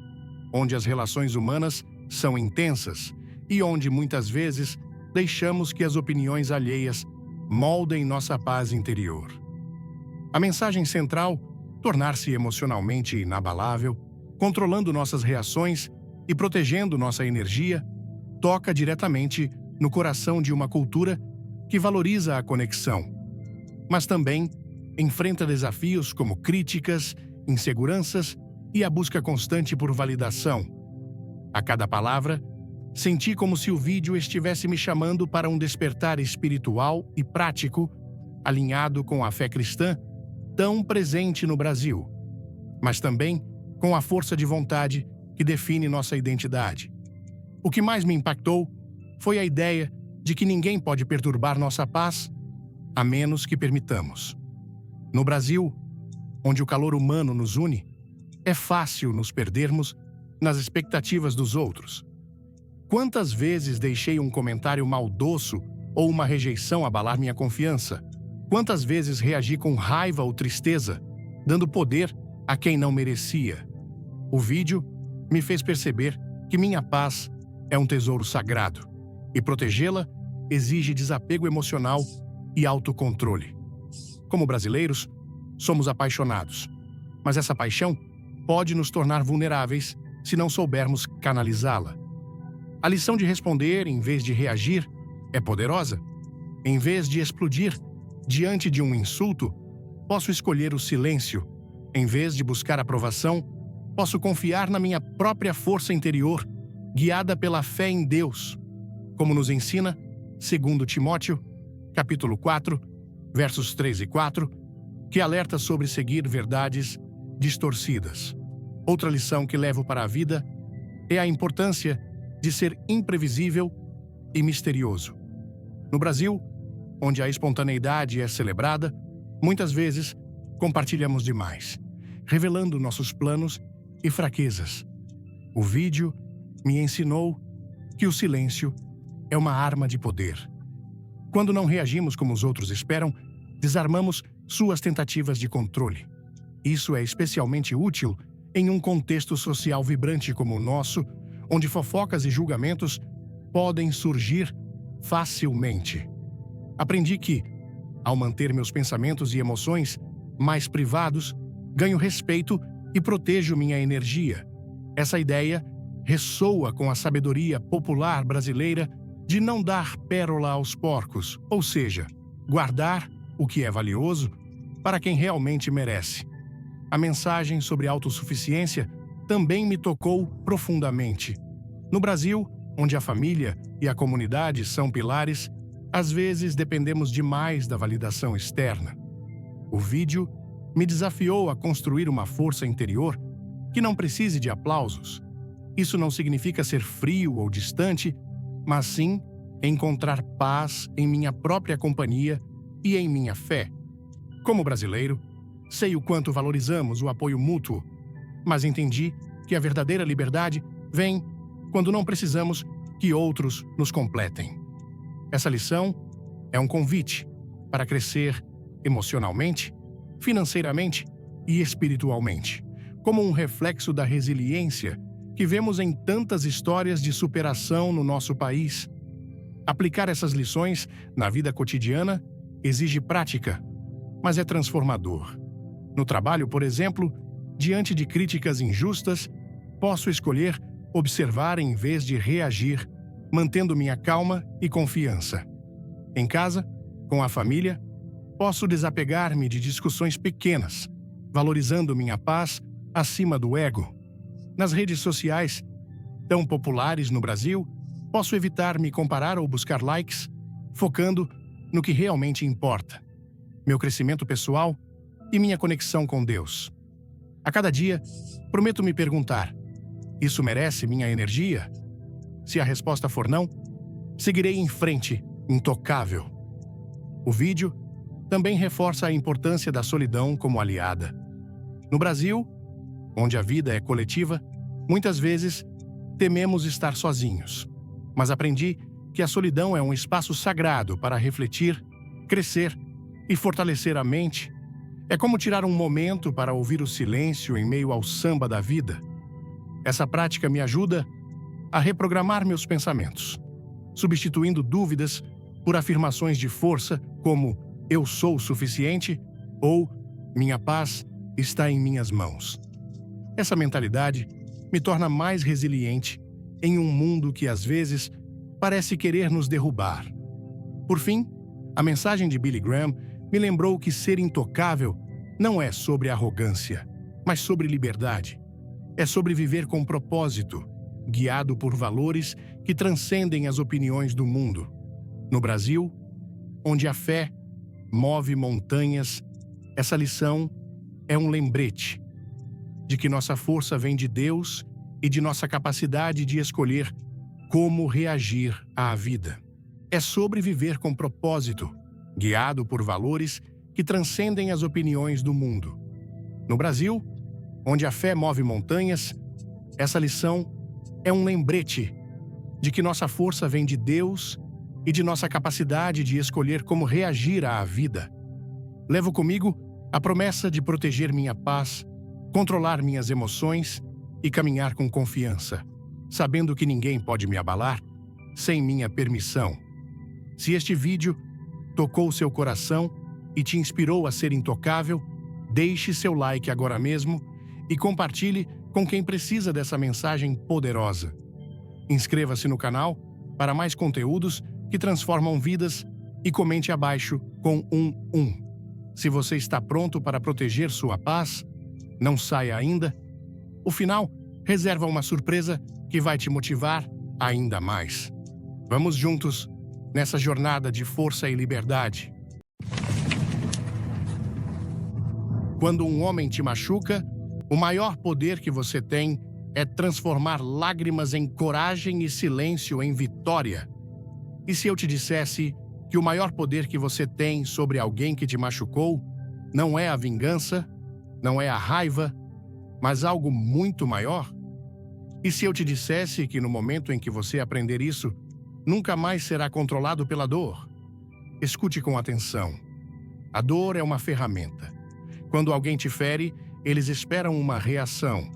onde as relações humanas são intensas e onde muitas vezes deixamos que as opiniões alheias moldem nossa paz interior. A mensagem central, tornar-se emocionalmente inabalável, controlando nossas reações e protegendo nossa energia, toca diretamente no coração de uma cultura que valoriza a conexão, mas também enfrenta desafios como críticas, inseguranças e a busca constante por validação. A cada palavra, senti como se o vídeo estivesse me chamando para um despertar espiritual e prático, alinhado com a fé cristã, tão presente no Brasil, mas também com a força de vontade que define nossa identidade. O que mais me impactou foi a ideia de que ninguém pode perturbar nossa paz, a menos que permitamos. No Brasil, onde o calor humano nos une, é fácil nos perdermos nas expectativas dos outros. Quantas vezes deixei um comentário maldoso ou uma rejeição abalar minha confiança? Quantas vezes reagi com raiva ou tristeza, dando poder a quem não merecia? O vídeo me fez perceber que minha paz é um tesouro sagrado e protegê-la exige desapego emocional e autocontrole. Como brasileiros, somos apaixonados, mas essa paixão pode nos tornar vulneráveis se não soubermos canalizá-la. A lição de responder em vez de reagir é poderosa. Em vez de explodir diante de um insulto, posso escolher o silêncio. Em vez de buscar aprovação, posso confiar na minha própria força interior, guiada pela fé em Deus, como nos ensina 2 Timóteo, capítulo 4, versos 3 e 4, que alerta sobre seguir verdades distorcidas. Outra lição que levo para a vida é a importância de ser imprevisível e misterioso. No Brasil, onde a espontaneidade é celebrada, muitas vezes compartilhamos demais, revelando nossos planos e fraquezas. O vídeo me ensinou que o silêncio é uma arma de poder. Quando não reagimos como os outros esperam, desarmamos suas tentativas de controle. Isso é especialmente útil em um contexto social vibrante como o nosso, onde fofocas e julgamentos podem surgir facilmente. Aprendi que, ao manter meus pensamentos e emoções mais privados, ganho respeito e protejo minha energia. Essa ideia ressoa com a sabedoria popular brasileira de não dar pérola aos porcos, ou seja, guardar o que é valioso para quem realmente merece. A mensagem sobre autossuficiência também me tocou profundamente. No Brasil, onde a família e a comunidade são pilares, às vezes dependemos demais da validação externa. O vídeo me desafiou a construir uma força interior que não precise de aplausos. Isso não significa ser frio ou distante, mas sim encontrar paz em minha própria companhia e em minha fé. Como brasileiro, sei o quanto valorizamos o apoio mútuo, mas entendi que a verdadeira liberdade vem quando não precisamos que outros nos completem. Essa lição é um convite para crescer emocionalmente, financeiramente e espiritualmente, como um reflexo da resiliência que vemos em tantas histórias de superação no nosso país. Aplicar essas lições na vida cotidiana exige prática, mas é transformador. No trabalho, por exemplo, diante de críticas injustas, posso escolher observar em vez de reagir, mantendo minha calma e confiança. Em casa, com a família, posso desapegar-me de discussões pequenas, valorizando minha paz acima do ego. Nas redes sociais, tão populares no Brasil, posso evitar me comparar ou buscar likes, focando no que realmente importa: meu crescimento pessoal e minha conexão com Deus. A cada dia, prometo me perguntar: isso merece minha energia? Se a resposta for não, seguirei em frente, intocável. O vídeo também reforça a importância da solidão como aliada. No Brasil, onde a vida é coletiva, muitas vezes tememos estar sozinhos. Mas aprendi que a solidão é um espaço sagrado para refletir, crescer e fortalecer a mente. É como tirar um momento para ouvir o silêncio em meio ao samba da vida. Essa prática me ajuda a reprogramar meus pensamentos, substituindo dúvidas por afirmações de força como "eu sou o suficiente" ou "minha paz está em minhas mãos". Essa mentalidade me torna mais resiliente em um mundo que às vezes parece querer nos derrubar. Por fim, a mensagem de Billy Graham me lembrou que ser intocável não é sobre arrogância, mas sobre liberdade. É sobre viver com propósito, guiado por valores que transcendem as opiniões do mundo. No Brasil, onde a fé move montanhas, essa lição é um lembrete de que nossa força vem de Deus e de nossa capacidade de escolher como reagir à vida. É sobre viver com propósito, guiado por valores que transcendem as opiniões do mundo. No Brasil, onde a fé move montanhas, essa lição é um lembrete de que nossa força vem de Deus e de nossa capacidade de escolher como reagir à vida. Levo comigo a promessa de proteger minha paz, controlar minhas emoções e caminhar com confiança, sabendo que ninguém pode me abalar sem minha permissão. Se este vídeo tocou seu coração e te inspirou a ser intocável, deixe seu like agora mesmo e compartilhe com quem precisa dessa mensagem poderosa. Inscreva-se no canal para mais conteúdos que transformam vidas e comente abaixo com um. Se você está pronto para proteger sua paz, não saia ainda. O final reserva uma surpresa que vai te motivar ainda mais. Vamos juntos nessa jornada de força e liberdade. Quando um homem te machuca, o maior poder que você tem é transformar lágrimas em coragem e silêncio em vitória. E se eu te dissesse que o maior poder que você tem sobre alguém que te machucou não é a vingança, não é a raiva, mas algo muito maior? E se eu te dissesse que no momento em que você aprender isso, nunca mais será controlado pela dor? Escute com atenção. A dor é uma ferramenta. Quando alguém te fere, eles esperam uma reação.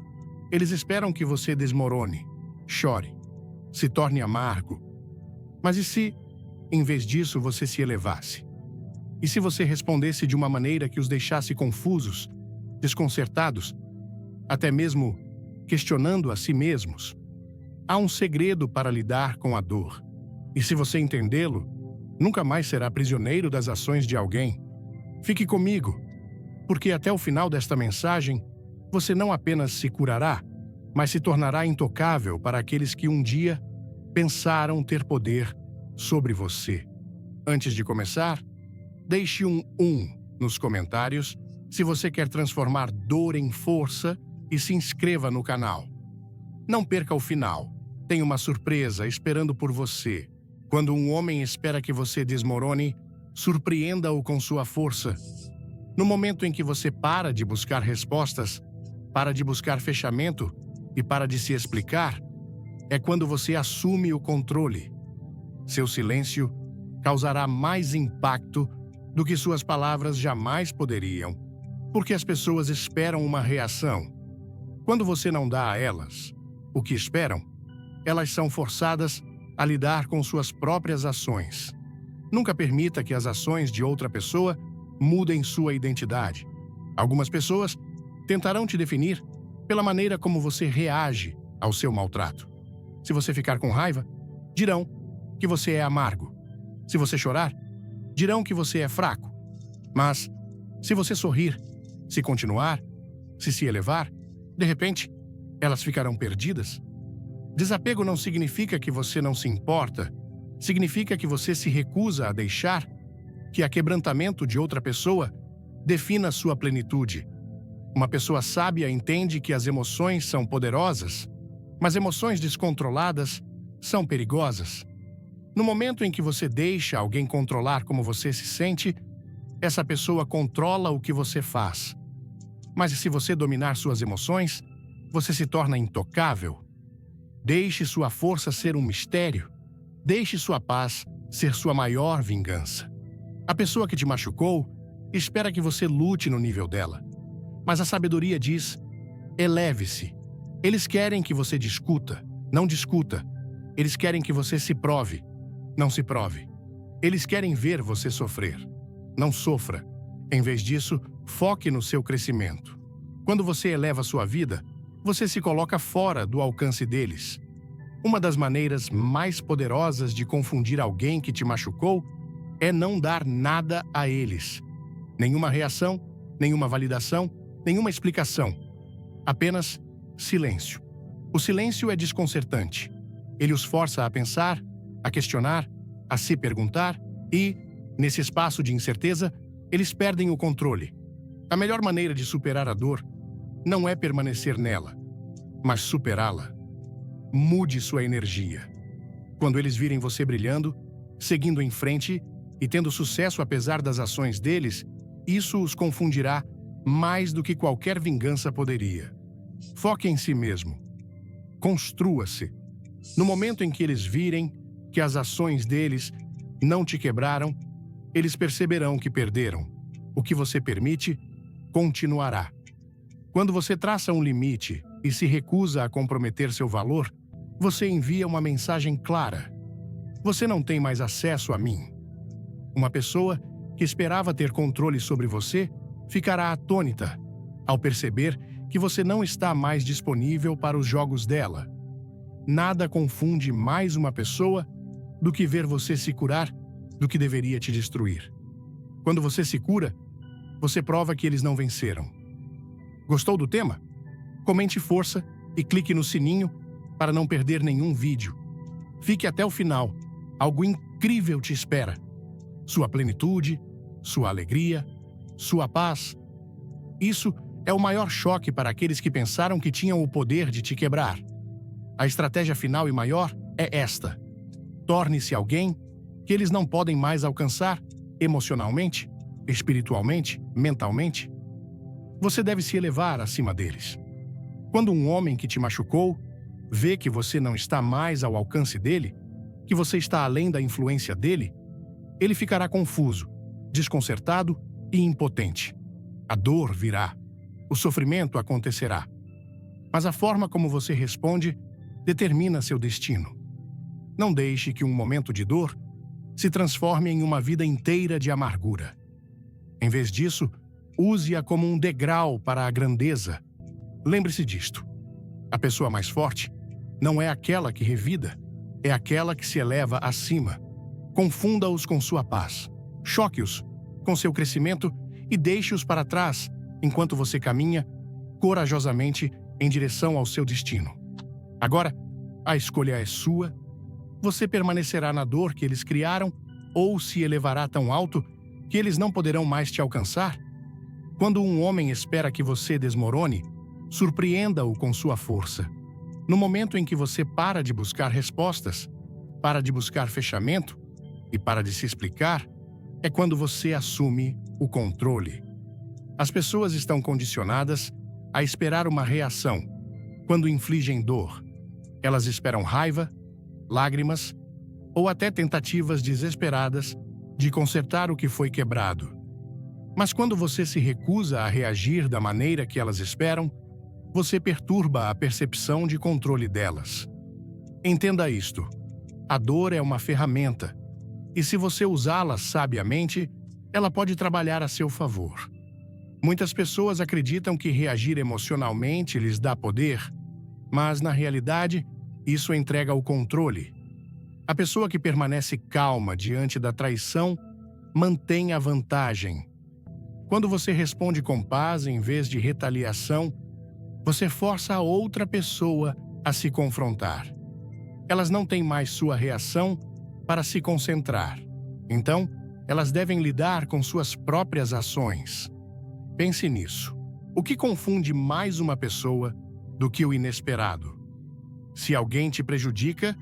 Eles esperam que você desmorone, chore, se torne amargo. Mas e se, em vez disso, você se elevasse? E se você respondesse de uma maneira que os deixasse confusos, desconcertados, até mesmo questionando a si mesmos? Há um segredo para lidar com a dor. E se você entendê-lo, nunca mais será prisioneiro das ações de alguém. Fique comigo, porque até o final desta mensagem, você não apenas se curará, mas se tornará intocável para aqueles que um dia pensaram ter poder sobre você. Antes de começar, deixe um nos comentários se você quer transformar dor em força e se inscreva no canal. Não perca o final. Tem uma surpresa esperando por você. Quando um homem espera que você desmorone, surpreenda-o com sua força. No momento em que você para de buscar respostas, para de buscar fechamento e para de se explicar, é quando você assume o controle. Seu silêncio causará mais impacto do que suas palavras jamais poderiam, porque as pessoas esperam uma reação. Quando você não dá a elas o que esperam, elas são forçadas a lidar com suas próprias ações. Nunca permita que as ações de outra pessoa mudem sua identidade. Algumas pessoas tentarão te definir pela maneira como você reage ao seu maltrato. Se você ficar com raiva, dirão que você é amargo. Se você chorar, dirão que você é fraco. Mas, se você sorrir, se continuar, se elevar, de repente, elas ficarão perdidas. Desapego não significa que você não se importa, significa que você se recusa a deixar que aquebrantamento de outra pessoa defina sua plenitude. Uma pessoa sábia entende que as emoções são poderosas, mas emoções descontroladas são perigosas. No momento em que você deixa alguém controlar como você se sente, essa pessoa controla o que você faz. Mas se você dominar suas emoções, você se torna intocável. Deixe sua força ser um mistério. Deixe sua paz ser sua maior vingança. A pessoa que te machucou espera que você lute no nível dela. Mas a sabedoria diz: eleve-se. Eles querem que você discuta, não discuta. Eles querem que você se prove, não se prove. Eles querem ver você sofrer, não sofra. Em vez disso, foque no seu crescimento. Quando você eleva sua vida, você se coloca fora do alcance deles. Uma das maneiras mais poderosas de confundir alguém que te machucou é não dar nada a eles. Nenhuma reação, nenhuma validação, nenhuma explicação. Apenas silêncio. O silêncio é desconcertante. Ele os força a pensar, a questionar, a se perguntar e, nesse espaço de incerteza, eles perdem o controle. A melhor maneira de superar a dor não é permanecer nela, mas superá-la. Mude sua energia. Quando eles virem você brilhando, seguindo em frente e tendo sucesso apesar das ações deles, isso os confundirá mais do que qualquer vingança poderia. Foque em si mesmo. Construa-se. No momento em que eles virem que as ações deles não te quebraram, eles perceberão que perderam. O que você permite, continuará. Quando você traça um limite e se recusa a comprometer seu valor, você envia uma mensagem clara. Você não tem mais acesso a mim. Uma pessoa que esperava ter controle sobre você ficará atônita ao perceber que você não está mais disponível para os jogos dela. Nada confunde mais uma pessoa do que ver você se curar do que deveria te destruir. Quando você se cura, você prova que eles não venceram. Gostou do tema? Comente força e clique no sininho para não perder nenhum vídeo. Fique até o final. Algo incrível te espera. Sua plenitude, sua alegria, sua paz. Isso é o maior choque para aqueles que pensaram que tinham o poder de te quebrar. A estratégia final e maior é esta: torne-se alguém que eles não podem mais alcançar emocionalmente, espiritualmente, mentalmente. Você deve se elevar acima deles. Quando um homem que te machucou vê que você não está mais ao alcance dele, que você está além da influência dele, ele ficará confuso, desconcertado e impotente. A dor virá. O sofrimento acontecerá. Mas a forma como você responde determina seu destino. Não deixe que um momento de dor se transforme em uma vida inteira de amargura. Em vez disso, use-a como um degrau para a grandeza. Lembre-se disto: a pessoa mais forte não é aquela que revida, é aquela que se eleva acima. Confunda-os com sua paz. Choque-os com seu crescimento e deixe-os para trás enquanto você caminha corajosamente em direção ao seu destino. Agora, a escolha é sua. Você permanecerá na dor que eles criaram ou se elevará tão alto que eles não poderão mais te alcançar? Quando um homem espera que você desmorone, surpreenda-o com sua força. No momento em que você para de buscar respostas, para de buscar fechamento e para de se explicar, é quando você assume o controle. As pessoas estão condicionadas a esperar uma reação quando infligem dor. Elas esperam raiva, lágrimas ou até tentativas desesperadas de consertar o que foi quebrado. Mas quando você se recusa a reagir da maneira que elas esperam, você perturba a percepção de controle delas. Entenda isto: a dor é uma ferramenta, e se você usá-la sabiamente, ela pode trabalhar a seu favor. Muitas pessoas acreditam que reagir emocionalmente lhes dá poder, mas, na realidade, isso entrega o controle. A pessoa que permanece calma diante da traição mantém a vantagem. Quando você responde com paz em vez de retaliação, você força a outra pessoa a se confrontar. Elas não têm mais sua reação para se concentrar. Então, elas devem lidar com suas próprias ações. Pense nisso. O que confunde mais uma pessoa do que o inesperado? Se alguém te prejudica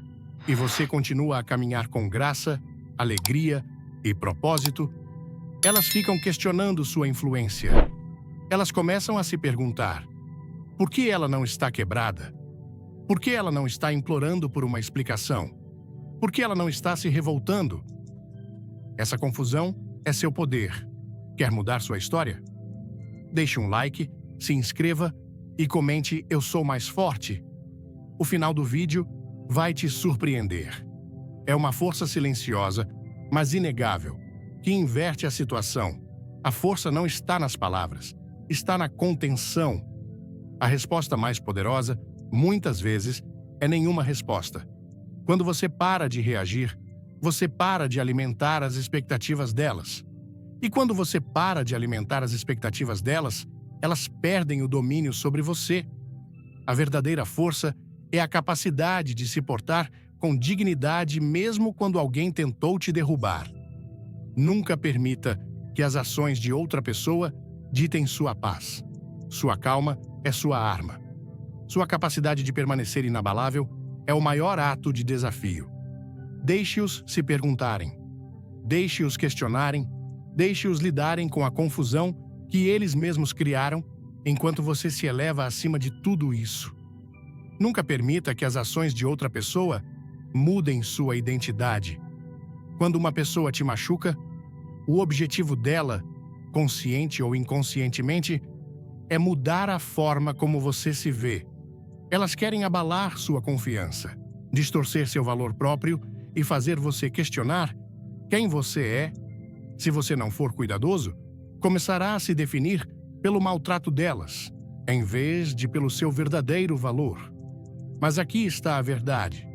e você continua a caminhar com graça, alegria e propósito, elas ficam questionando sua influência. Elas começam a se perguntar: por que ela não está quebrada? Por que ela não está implorando por uma explicação? Por que ela não está se revoltando? Essa confusão é seu poder. Quer mudar sua história? Deixe um like, se inscreva e comente "Eu sou mais forte". O final do vídeo vai te surpreender. É uma força silenciosa, mas inegável, que inverte a situação. A força não está nas palavras, está na contenção. A resposta mais poderosa, muitas vezes, é nenhuma resposta. Quando você para de reagir, você para de alimentar as expectativas delas. E quando você para de alimentar as expectativas delas, elas perdem o domínio sobre você. A verdadeira força é a capacidade de se portar com dignidade mesmo quando alguém tentou te derrubar. Nunca permita que as ações de outra pessoa ditem sua paz. Sua calma é sua arma. Sua capacidade de permanecer inabalável é o maior ato de desafio. Deixe-os se perguntarem. Deixe-os questionarem. Deixe-os lidarem com a confusão que eles mesmos criaram, enquanto você se eleva acima de tudo isso. Nunca permita que as ações de outra pessoa mudem sua identidade. Quando uma pessoa te machuca, o objetivo dela, consciente ou inconscientemente, é mudar a forma como você se vê. Elas querem abalar sua confiança, distorcer seu valor próprio e fazer você questionar quem você é. Se você não for cuidadoso, começará a se definir pelo maltrato delas, em vez de pelo seu verdadeiro valor. Mas aqui está a verdade.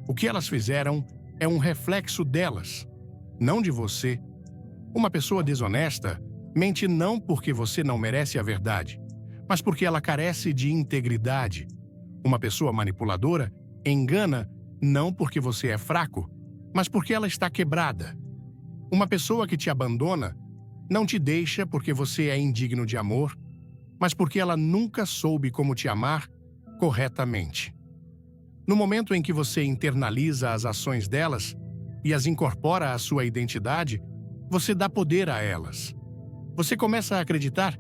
O que elas fizeram é um reflexo delas, não de você. Uma pessoa desonesta mente não porque você não merece a verdade, mas porque ela carece de integridade. Uma pessoa manipuladora engana não porque você é fraco, mas porque ela está quebrada. Uma pessoa que te abandona não te deixa porque você é indigno de amor, mas porque ela nunca soube como te amar corretamente. No momento em que você internaliza as ações delas e as incorpora à sua identidade, você dá poder a elas. Você começa a acreditar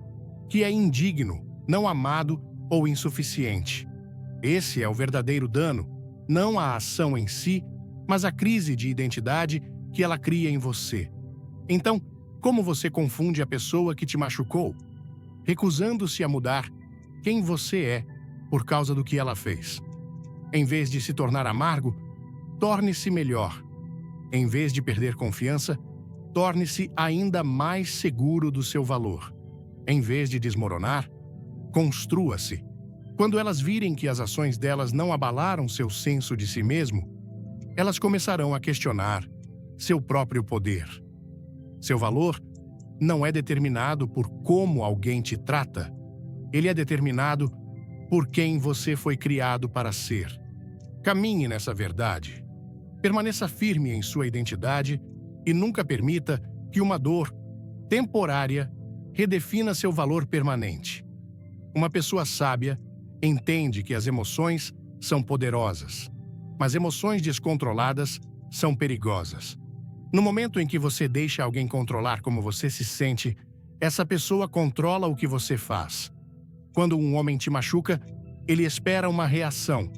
que é indigno, não amado ou insuficiente. Esse é o verdadeiro dano, não a ação em si, mas a crise de identidade que ela cria em você. Então, como você confunde a pessoa que te machucou, recusando-se a mudar quem você é por causa do que ela fez? Em vez de se tornar amargo, torne-se melhor. Em vez de perder confiança, torne-se ainda mais seguro do seu valor. Em vez de desmoronar, construa-se. Quando elas virem que as ações delas não abalaram seu senso de si mesmo, elas começarão a questionar seu próprio poder. Seu valor não é determinado por como alguém te trata. Ele é determinado por quem você foi criado para ser. Caminhe nessa verdade. Permaneça firme em sua identidade e nunca permita que uma dor temporária redefina seu valor permanente. Uma pessoa sábia entende que as emoções são poderosas, mas emoções descontroladas são perigosas. No momento em que você deixa alguém controlar como você se sente, essa pessoa controla o que você faz. Quando um homem te machuca, ele espera uma reação: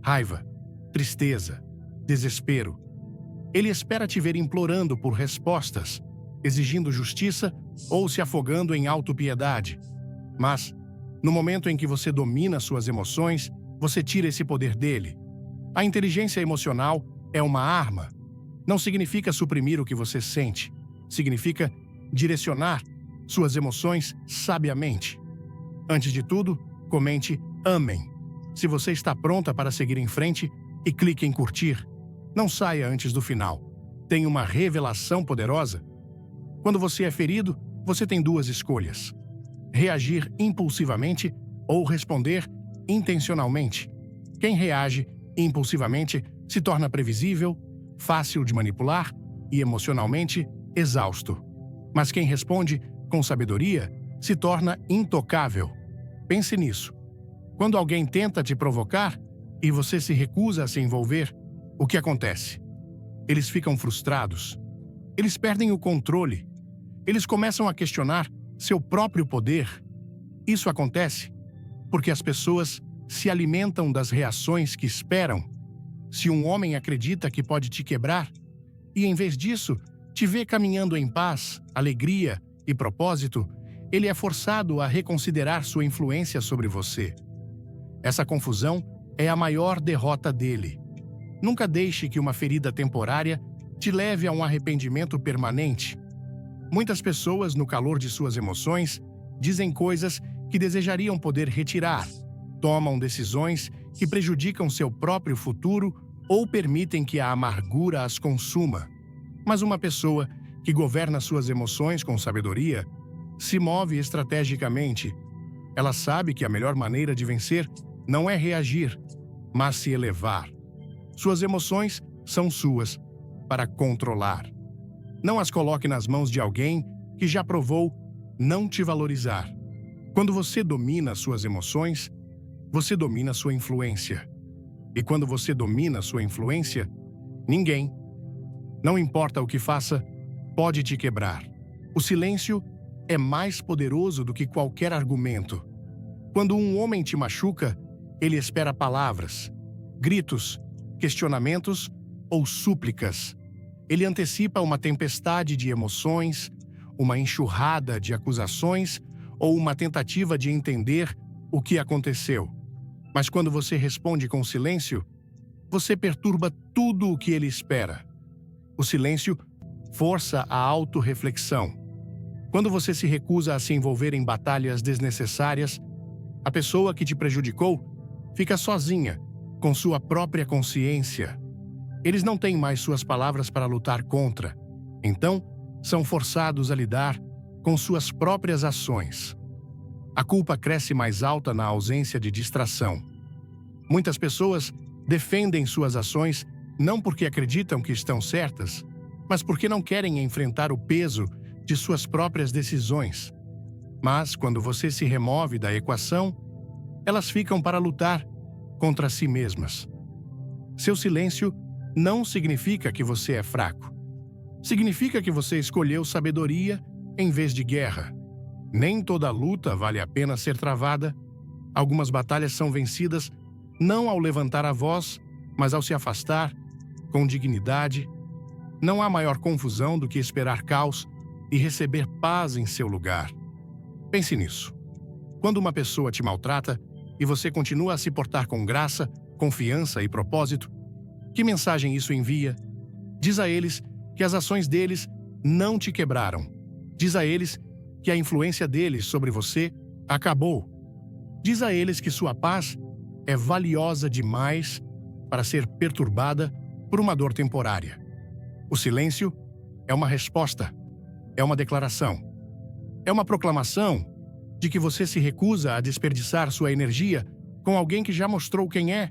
raiva, tristeza, desespero. Ele espera te ver implorando por respostas, exigindo justiça ou se afogando em autopiedade. Mas, no momento em que você domina suas emoções, você tira esse poder dele. A inteligência emocional é uma arma. Não significa suprimir o que você sente. Significa direcionar suas emoções sabiamente. Antes de tudo, comente "amém" se você está pronta para seguir em frente e clique em curtir. Não saia antes do final. Tem uma revelação poderosa. Quando você é ferido, você tem duas escolhas: reagir impulsivamente ou responder intencionalmente. Quem reage impulsivamente se torna previsível, fácil de manipular e emocionalmente exausto. Mas quem responde com sabedoria se torna intocável. Pense nisso. Quando alguém tenta te provocar e você se recusa a se envolver, o que acontece? Eles ficam frustrados. Eles perdem o controle. Eles começam a questionar seu próprio poder. Isso acontece porque as pessoas se alimentam das reações que esperam. Se um homem acredita que pode te quebrar e, em vez disso, te vê caminhando em paz, alegria e propósito, ele é forçado a reconsiderar sua influência sobre você. Essa confusão é a maior derrota dele. Nunca deixe que uma ferida temporária te leve a um arrependimento permanente. Muitas pessoas, no calor de suas emoções, dizem coisas que desejariam poder retirar, tomam decisões que prejudicam seu próprio futuro ou permitem que a amargura as consuma. Mas uma pessoa que governa suas emoções com sabedoria se move estrategicamente. Ela sabe que a melhor maneira de vencer não é reagir, mas se elevar. Suas emoções são suas para controlar. Não as coloque nas mãos de alguém que já provou não te valorizar. Quando você domina suas emoções, você domina sua influência. E quando você domina sua influência, ninguém, não importa o que faça, pode te quebrar. O silêncio é mais poderoso do que qualquer argumento. Quando um homem te machuca, ele espera palavras, gritos, questionamentos ou súplicas. Ele antecipa uma tempestade de emoções, uma enxurrada de acusações ou uma tentativa de entender o que aconteceu. Mas quando você responde com silêncio, você perturba tudo o que ele espera. O silêncio força a autorreflexão. Quando você se recusa a se envolver em batalhas desnecessárias, a pessoa que te prejudicou fica sozinha, com sua própria consciência. Eles não têm mais suas palavras para lutar contra, então são forçados a lidar com suas próprias ações. A culpa cresce mais alta na ausência de distração. Muitas pessoas defendem suas ações não porque acreditam que estão certas, mas porque não querem enfrentar o peso de suas próprias decisões. Mas, quando você se remove da equação, elas ficam para lutar contra si mesmas. Seu silêncio não significa que você é fraco. Significa que você escolheu sabedoria em vez de guerra. Nem toda luta vale a pena ser travada. Algumas batalhas são vencidas não ao levantar a voz, mas ao se afastar, com dignidade. Não há maior confusão do que esperar caos e receber paz em seu lugar. Pense nisso. Quando uma pessoa te maltrata e você continua a se portar com graça, confiança e propósito, que mensagem isso envia? Diz a eles que as ações deles não te quebraram. Diz a eles que a influência deles sobre você acabou. Diz a eles que sua paz é valiosa demais para ser perturbada por uma dor temporária. O silêncio é uma resposta, é uma declaração, é uma proclamação de que você se recusa a desperdiçar sua energia com alguém que já mostrou quem é.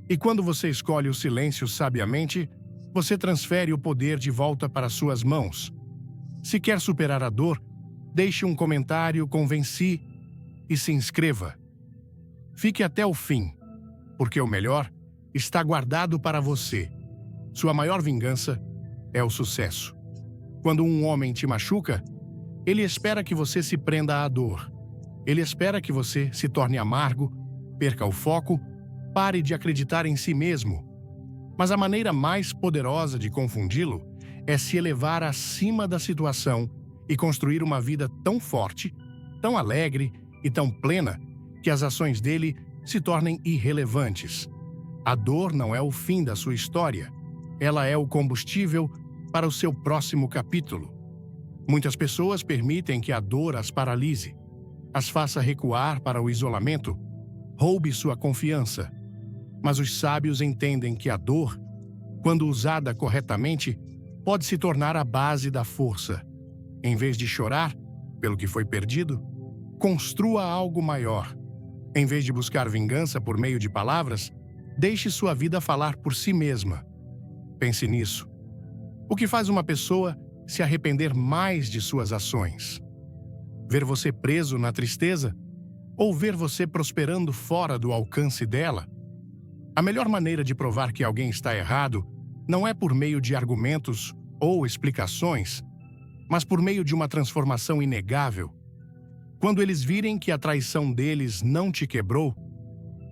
E quando você escolhe o silêncio sabiamente, você transfere o poder de volta para suas mãos. Se quer superar a dor, deixe um comentário com venci e se inscreva. Fique até o fim, porque o melhor está guardado para você. Sua maior vingança é o sucesso. Quando um homem te machuca, ele espera que você se prenda à dor. Ele espera que você se torne amargo, perca o foco, pare de acreditar em si mesmo. Mas a maneira mais poderosa de confundi-lo é se elevar acima da situação e construir uma vida tão forte, tão alegre e tão plena que as ações dele se tornem irrelevantes. A dor não é o fim da sua história. Ela é o combustível para o seu próximo capítulo. Muitas pessoas permitem que a dor as paralise, as faça recuar para o isolamento, roube sua confiança. Mas os sábios entendem que a dor, quando usada corretamente, pode se tornar a base da força. Em vez de chorar pelo que foi perdido, construa algo maior. Em vez de buscar vingança por meio de palavras, deixe sua vida falar por si mesma. Pense nisso. O que faz uma pessoa se arrepender mais de suas ações? Ver você preso na tristeza ou ver você prosperando fora do alcance dela? A melhor maneira de provar que alguém está errado não é por meio de argumentos ou explicações, mas por meio de uma transformação inegável. Quando eles virem que a traição deles não te quebrou,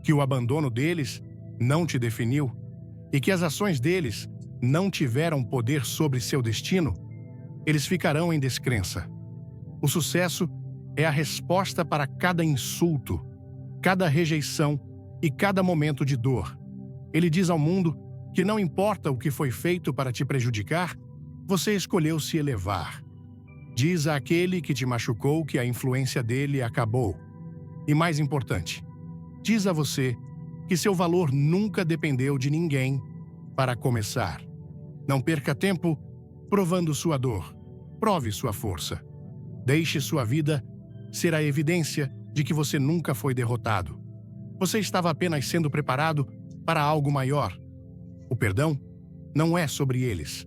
que o abandono deles não te definiu e que as ações deles não tiveram poder sobre seu destino, eles ficarão em descrença. O sucesso é a resposta para cada insulto, cada rejeição e cada momento de dor. Ele diz ao mundo que não importa o que foi feito para te prejudicar, você escolheu se elevar. Diz àquele que te machucou que a influência dele acabou. E mais importante, diz a você que seu valor nunca dependeu de ninguém para começar. Não perca tempo provando sua dor. Prove sua força. Deixe sua vida ser a evidência de que você nunca foi derrotado. Você estava apenas sendo preparado para algo maior. O perdão não é sobre eles.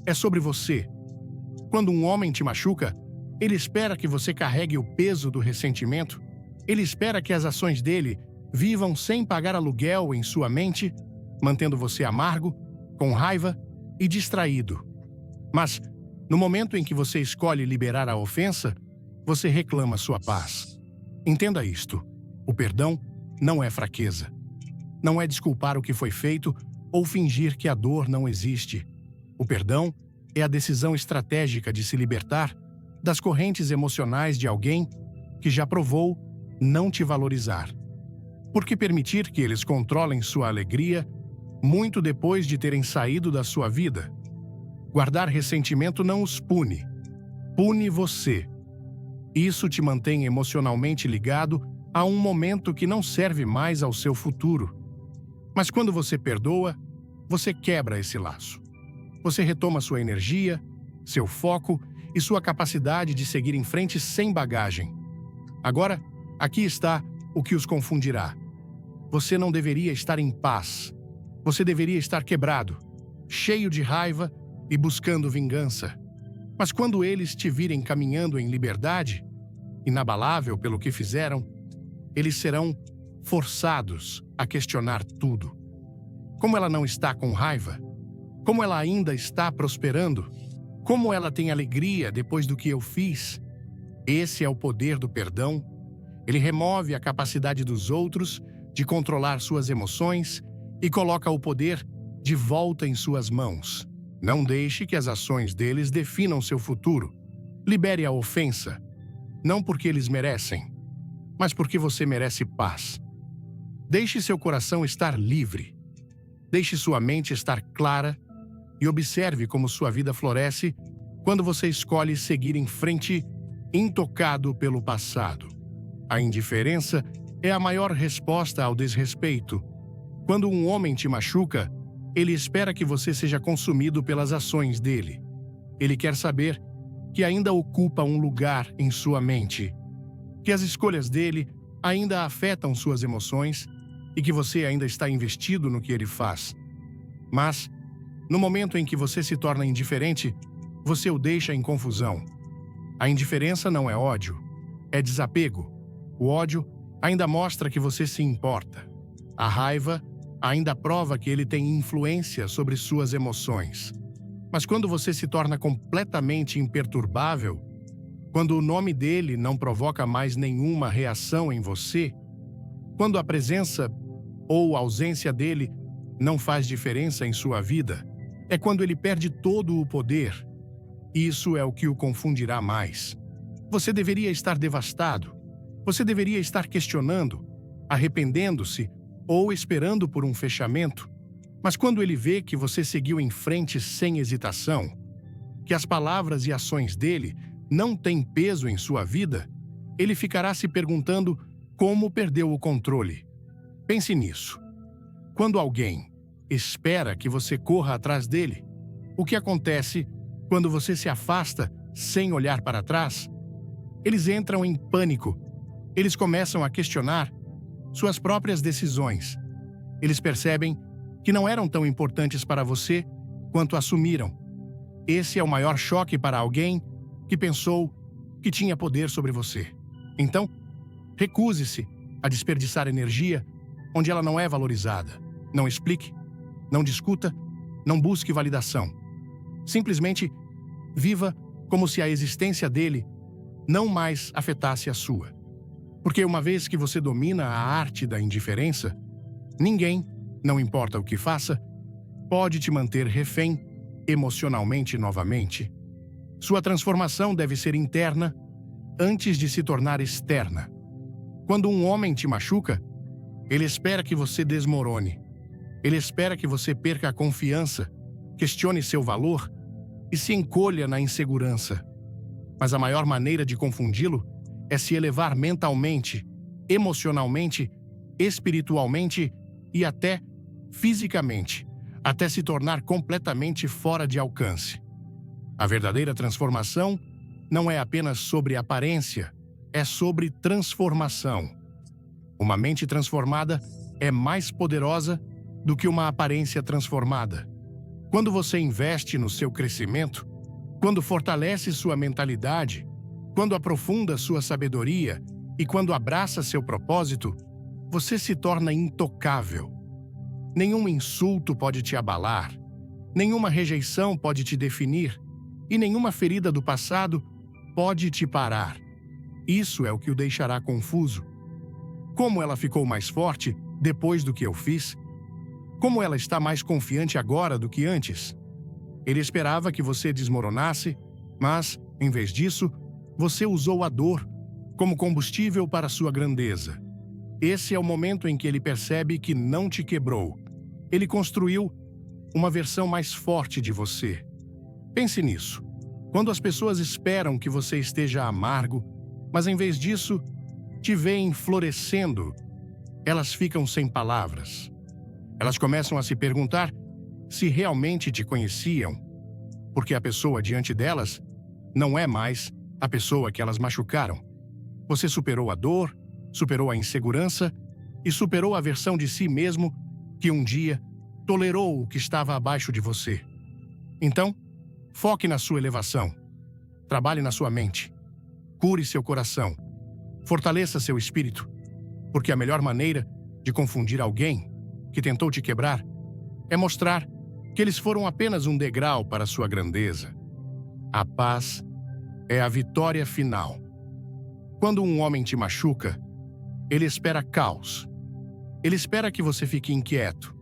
É sobre você. Quando um homem te machuca, ele espera que você carregue o peso do ressentimento. Ele espera que as ações dele vivam sem pagar aluguel em sua mente, mantendo você amargo, com raiva e distraído. Mas, no momento em que você escolhe liberar a ofensa, você reclama sua paz. Entenda isto: o perdão não é fraqueza. Não é desculpar o que foi feito ou fingir que a dor não existe. O perdão é a decisão estratégica de se libertar das correntes emocionais de alguém que já provou não te valorizar. Por que permitir que eles controlem sua alegria muito depois de terem saído da sua vida? Guardar ressentimento não os pune. Pune você. Isso te mantém emocionalmente ligado a um momento que não serve mais ao seu futuro. Mas quando você perdoa, você quebra esse laço. Você retoma sua energia, seu foco e sua capacidade de seguir em frente sem bagagem. Agora, aqui está o que os confundirá. Você não deveria estar em paz. Você deveria estar quebrado, cheio de raiva e buscando vingança. Mas quando eles te virem caminhando em liberdade, inabalável pelo que fizeram, eles serão forçados a questionar tudo. Como ela não está com raiva? Como ela ainda está prosperando? Como ela tem alegria depois do que eu fiz? Esse é o poder do perdão. Ele remove a capacidade dos outros de controlar suas emoções e coloca o poder de volta em suas mãos. Não deixe que as ações deles definam seu futuro. Libere a ofensa, não porque eles merecem, mas porque você merece paz. Deixe seu coração estar livre. Deixe sua mente estar clara e observe como sua vida floresce quando você escolhe seguir em frente, intocado pelo passado. A indiferença é a maior resposta ao desrespeito. Quando um homem te machuca, ele espera que você seja consumido pelas ações dele. Ele quer saber que ainda ocupa um lugar em sua mente, que as escolhas dele ainda afetam suas emoções e que você ainda está investido no que ele faz. Mas, no momento em que você se torna indiferente, você o deixa em confusão. A indiferença não é ódio, é desapego. O ódio ainda mostra que você se importa. A raiva ainda prova que ele tem influência sobre suas emoções. Mas quando você se torna completamente imperturbável, quando o nome dele não provoca mais nenhuma reação em você, quando a presença ou a ausência dele não faz diferença em sua vida, é quando ele perde todo o poder. Isso é o que o confundirá mais. Você deveria estar devastado. Você deveria estar questionando, arrependendo-se ou esperando por um fechamento. Mas quando ele vê que você seguiu em frente sem hesitação, que as palavras e ações dele não têm peso em sua vida, ele ficará se perguntando como perdeu o controle. Pense nisso. Quando alguém espera que você corra atrás dele, o que acontece quando você se afasta sem olhar para trás? Eles entram em pânico. Eles começam a questionar suas próprias decisões. Eles percebem que não eram tão importantes para você quanto assumiram. Esse é o maior choque para alguém que pensou que tinha poder sobre você. Então, recuse-se a desperdiçar energia onde ela não é valorizada. Não explique, não discuta, não busque validação. Simplesmente viva como se a existência dele não mais afetasse a sua. Porque uma vez que você domina a arte da indiferença, ninguém, não importa o que faça, pode te manter refém emocionalmente novamente. Sua transformação deve ser interna antes de se tornar externa. Quando um homem te machuca, ele espera que você desmorone. Ele espera que você perca a confiança, questione seu valor e se encolha na insegurança. Mas a maior maneira de confundi-lo é se elevar mentalmente, emocionalmente, espiritualmente e até fisicamente, até se tornar completamente fora de alcance. A verdadeira transformação não é apenas sobre aparência, é sobre transformação. Uma mente transformada é mais poderosa do que uma aparência transformada. Quando você investe no seu crescimento, quando fortalece sua mentalidade, quando aprofunda sua sabedoria e quando abraça seu propósito, você se torna intocável. Nenhum insulto pode te abalar, nenhuma rejeição pode te definir e nenhuma ferida do passado pode te parar. Isso é o que o deixará confuso. Como ela ficou mais forte depois do que eu fiz? Como ela está mais confiante agora do que antes? Ele esperava que você desmoronasse, mas, em vez disso, você usou a dor como combustível para sua grandeza. Esse é o momento em que ele percebe que não te quebrou. Ele construiu uma versão mais forte de você. Pense nisso. Quando as pessoas esperam que você esteja amargo, mas em vez disso, te veem florescendo, elas ficam sem palavras. Elas começam a se perguntar se realmente te conheciam, porque a pessoa diante delas não é mais a pessoa que elas machucaram. Você superou a dor, superou a insegurança e superou a versão de si mesmo que um dia tolerou o que estava abaixo de você. Então, foque na sua elevação. Trabalhe na sua mente. Cure seu coração. Fortaleça seu espírito, porque a melhor maneira de confundir alguém que tentou te quebrar é mostrar que eles foram apenas um degrau para sua grandeza. A paz é a vitória final. Quando um homem te machuca, ele espera caos. Ele espera que você fique inquieto,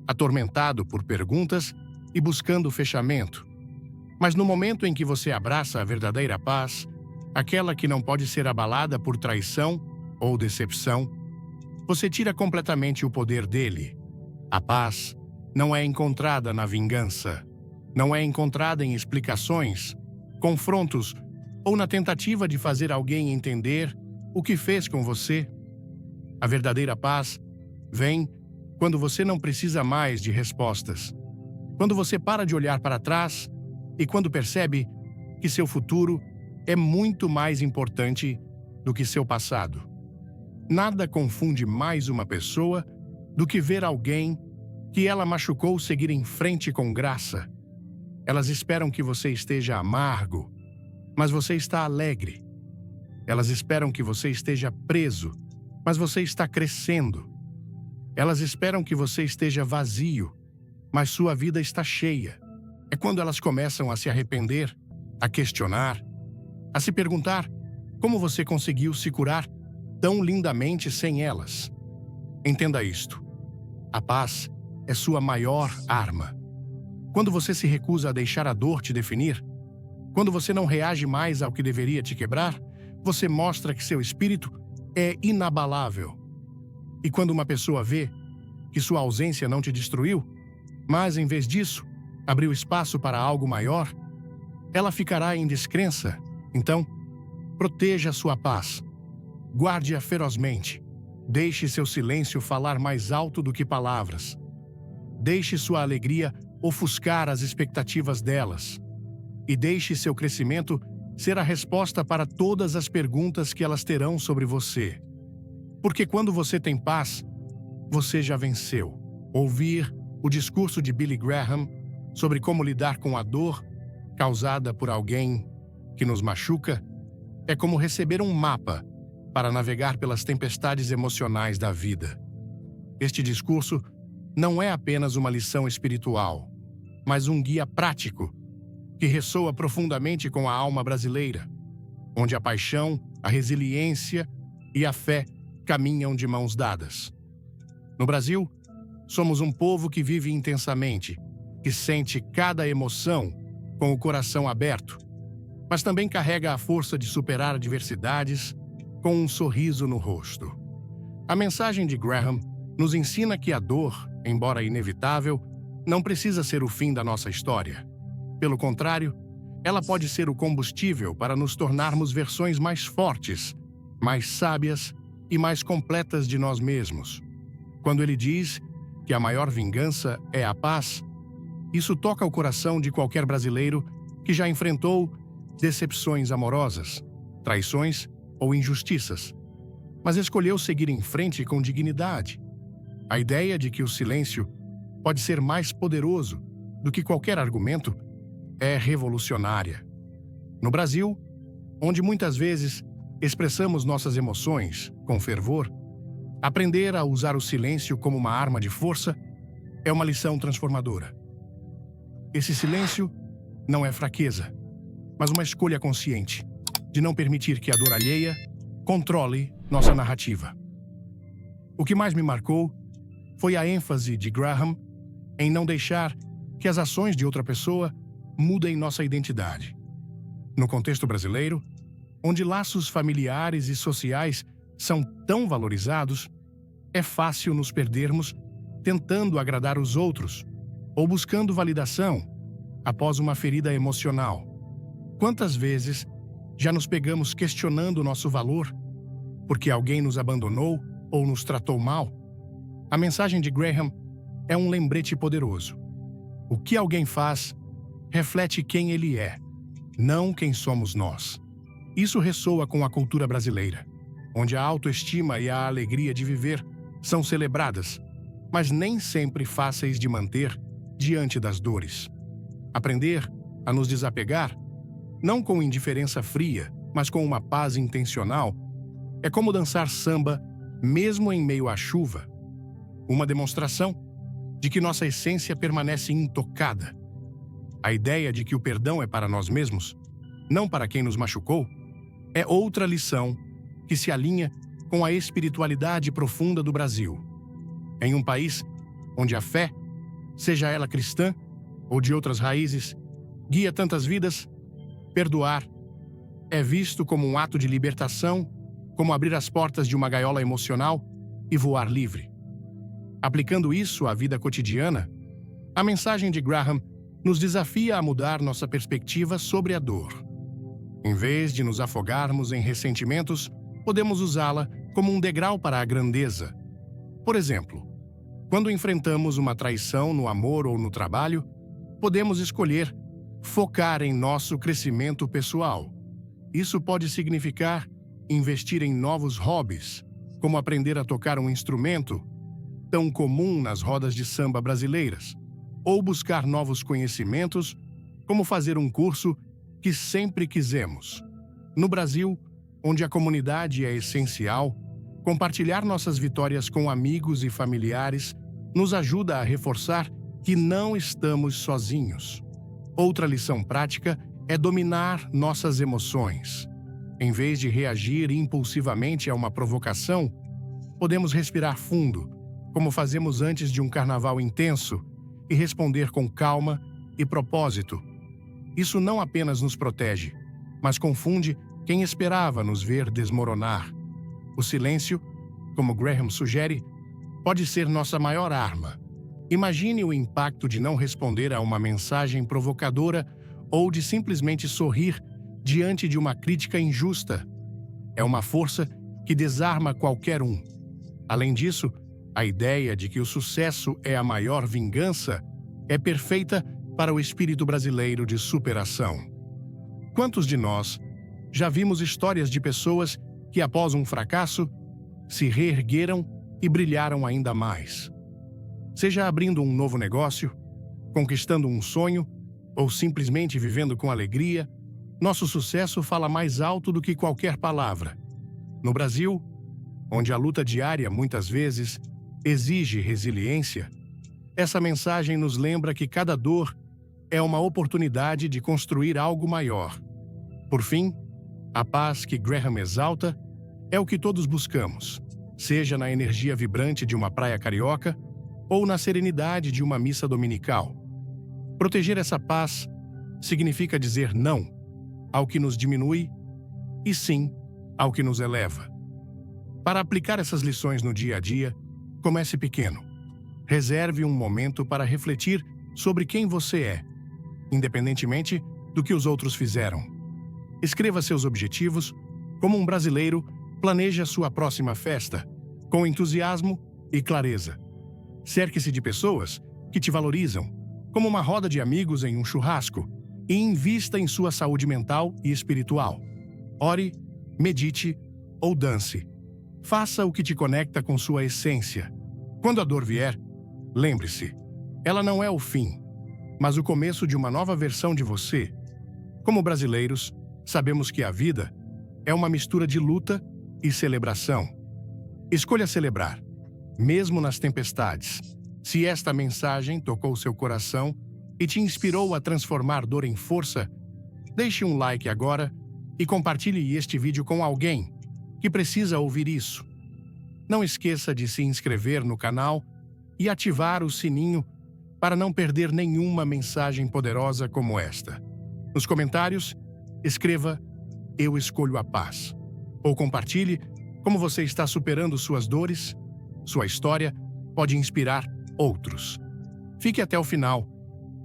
atormentado por perguntas e buscando fechamento. Mas no momento em que você abraça a verdadeira paz, aquela que não pode ser abalada por traição ou decepção, você tira completamente o poder dele. A paz não é encontrada na vingança, não é encontrada em explicações, confrontos ou na tentativa de fazer alguém entender o que fez com você. A verdadeira paz vem quando você não precisa mais de respostas, quando você para de olhar para trás e quando percebe que seu futuro é muito mais importante do que seu passado. Nada confunde mais uma pessoa do que ver alguém que ela machucou seguir em frente com graça. Elas esperam que você esteja amargo, mas você está alegre. Elas esperam que você esteja preso, mas você está crescendo. Elas esperam que você esteja vazio, mas sua vida está cheia. É quando elas começam a se arrepender, a questionar, a se perguntar como você conseguiu se curar tão lindamente sem elas. Entenda isto: a paz é sua maior arma. Quando você se recusa a deixar a dor te definir, quando você não reage mais ao que deveria te quebrar, você mostra que seu espírito é inabalável. E quando uma pessoa vê que sua ausência não te destruiu, mas, em vez disso, abriu espaço para algo maior, ela ficará em descrença. Então, proteja sua paz. Guarde-a ferozmente. Deixe seu silêncio falar mais alto do que palavras. Deixe sua alegria ofuscar as expectativas delas. E deixe seu crescimento ser a resposta para todas as perguntas que elas terão sobre você. Porque quando você tem paz, você já venceu. Ouvir o discurso de Billy Graham sobre como lidar com a dor causada por alguém que nos machuca é como receber um mapa para navegar pelas tempestades emocionais da vida. Este discurso não é apenas uma lição espiritual, mas um guia prático que ressoa profundamente com a alma brasileira, onde a paixão, a resiliência e a fé caminham de mãos dadas. No Brasil, somos um povo que vive intensamente, que sente cada emoção com o coração aberto, mas também carrega a força de superar adversidades com um sorriso no rosto. A mensagem de Graham nos ensina que a dor, embora inevitável, não precisa ser o fim da nossa história. Pelo contrário, ela pode ser o combustível para nos tornarmos versões mais fortes, mais sábias e mais completas de nós mesmos. Quando ele diz que a maior vingança é a paz, isso toca o coração de qualquer brasileiro que já enfrentou decepções amorosas, traições ou injustiças, mas escolheu seguir em frente com dignidade. A ideia de que o silêncio pode ser mais poderoso do que qualquer argumento é revolucionária. No Brasil, onde muitas vezes expressamos nossas emoções com fervor, aprender a usar o silêncio como uma arma de força é uma lição transformadora. Esse silêncio não é fraqueza, mas uma escolha consciente de não permitir que a dor alheia controle nossa narrativa. O que mais me marcou foi a ênfase de Graham em não deixar que as ações de outra pessoa mudem nossa identidade. No contexto brasileiro, onde laços familiares e sociais são tão valorizados, é fácil nos perdermos tentando agradar os outros ou buscando validação após uma ferida emocional. Quantas vezes já nos pegamos questionando nosso valor porque alguém nos abandonou ou nos tratou mal? A mensagem de Graham é um lembrete poderoso. O que alguém faz reflete quem ele é, não quem somos nós. Isso ressoa com a cultura brasileira, onde a autoestima e a alegria de viver são celebradas, mas nem sempre fáceis de manter diante das dores. Aprender a nos desapegar, não com indiferença fria, mas com uma paz intencional, é como dançar samba mesmo em meio à chuva. Uma demonstração de que nossa essência permanece intocada. A ideia de que o perdão é para nós mesmos, não para quem nos machucou, é outra lição que se alinha com a espiritualidade profunda do Brasil. Em um país onde a fé, seja ela cristã ou de outras raízes, guia tantas vidas, perdoar é visto como um ato de libertação, como abrir as portas de uma gaiola emocional e voar livre. Aplicando isso à vida cotidiana, a mensagem de Graham nos desafia a mudar nossa perspectiva sobre a dor. Em vez de nos afogarmos em ressentimentos, podemos usá-la como um degrau para a grandeza. Por exemplo, quando enfrentamos uma traição no amor ou no trabalho, podemos escolher focar em nosso crescimento pessoal. Isso pode significar investir em novos hobbies, como aprender a tocar um instrumento, tão comum nas rodas de samba brasileiras, ou buscar novos conhecimentos, como fazer um curso que sempre quisemos. No Brasil, onde a comunidade é essencial, compartilhar nossas vitórias com amigos e familiares nos ajuda a reforçar que não estamos sozinhos. Outra lição prática é dominar nossas emoções. Em vez de reagir impulsivamente a uma provocação, podemos respirar fundo, como fazemos antes de um carnaval intenso, e responder com calma e propósito. Isso não apenas nos protege, mas confunde quem esperava nos ver desmoronar. O silêncio, como Graham sugere, pode ser nossa maior arma. Imagine o impacto de não responder a uma mensagem provocadora ou de simplesmente sorrir diante de uma crítica injusta. É uma força que desarma qualquer um. Além disso, a ideia de que o sucesso é a maior vingança é perfeita para o espírito brasileiro de superação. Quantos de nós já vimos histórias de pessoas que, após um fracasso, se reergueram e brilharam ainda mais? Seja abrindo um novo negócio, conquistando um sonho ou simplesmente vivendo com alegria, nosso sucesso fala mais alto do que qualquer palavra. No Brasil, onde a luta diária muitas vezes exige resiliência, essa mensagem nos lembra que cada dor é uma oportunidade de construir algo maior. Por fim, a paz que Graham exalta é o que todos buscamos, seja na energia vibrante de uma praia carioca ou na serenidade de uma missa dominical. Proteger essa paz significa dizer não ao que nos diminui e sim ao que nos eleva. Para aplicar essas lições no dia a dia, comece pequeno. Reserve um momento para refletir sobre quem você é, independentemente do que os outros fizeram. Escreva seus objetivos. Como um brasileiro, planeje a sua próxima festa, com entusiasmo e clareza. Cerque-se de pessoas que te valorizam, como uma roda de amigos em um churrasco, e invista em sua saúde mental e espiritual. Ore, medite ou dance. Faça o que te conecta com sua essência. Quando a dor vier, lembre-se, ela não é o fim, mas o começo de uma nova versão de você. Como brasileiros, sabemos que a vida é uma mistura de luta e celebração. Escolha celebrar, mesmo nas tempestades. Se esta mensagem tocou seu coração e te inspirou a transformar dor em força, deixe um like agora e compartilhe este vídeo com alguém que precisa ouvir isso. Não esqueça de se inscrever no canal e ativar o sininho para não perder nenhuma mensagem poderosa como esta. Nos comentários, escreva "Eu escolho a paz" ou compartilhe como você está superando suas dores. Sua história pode inspirar outros. Fique até o final,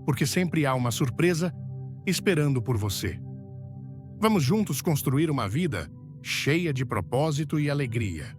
porque sempre há uma surpresa esperando por você. Vamos juntos construir uma vida cheia de propósito e alegria.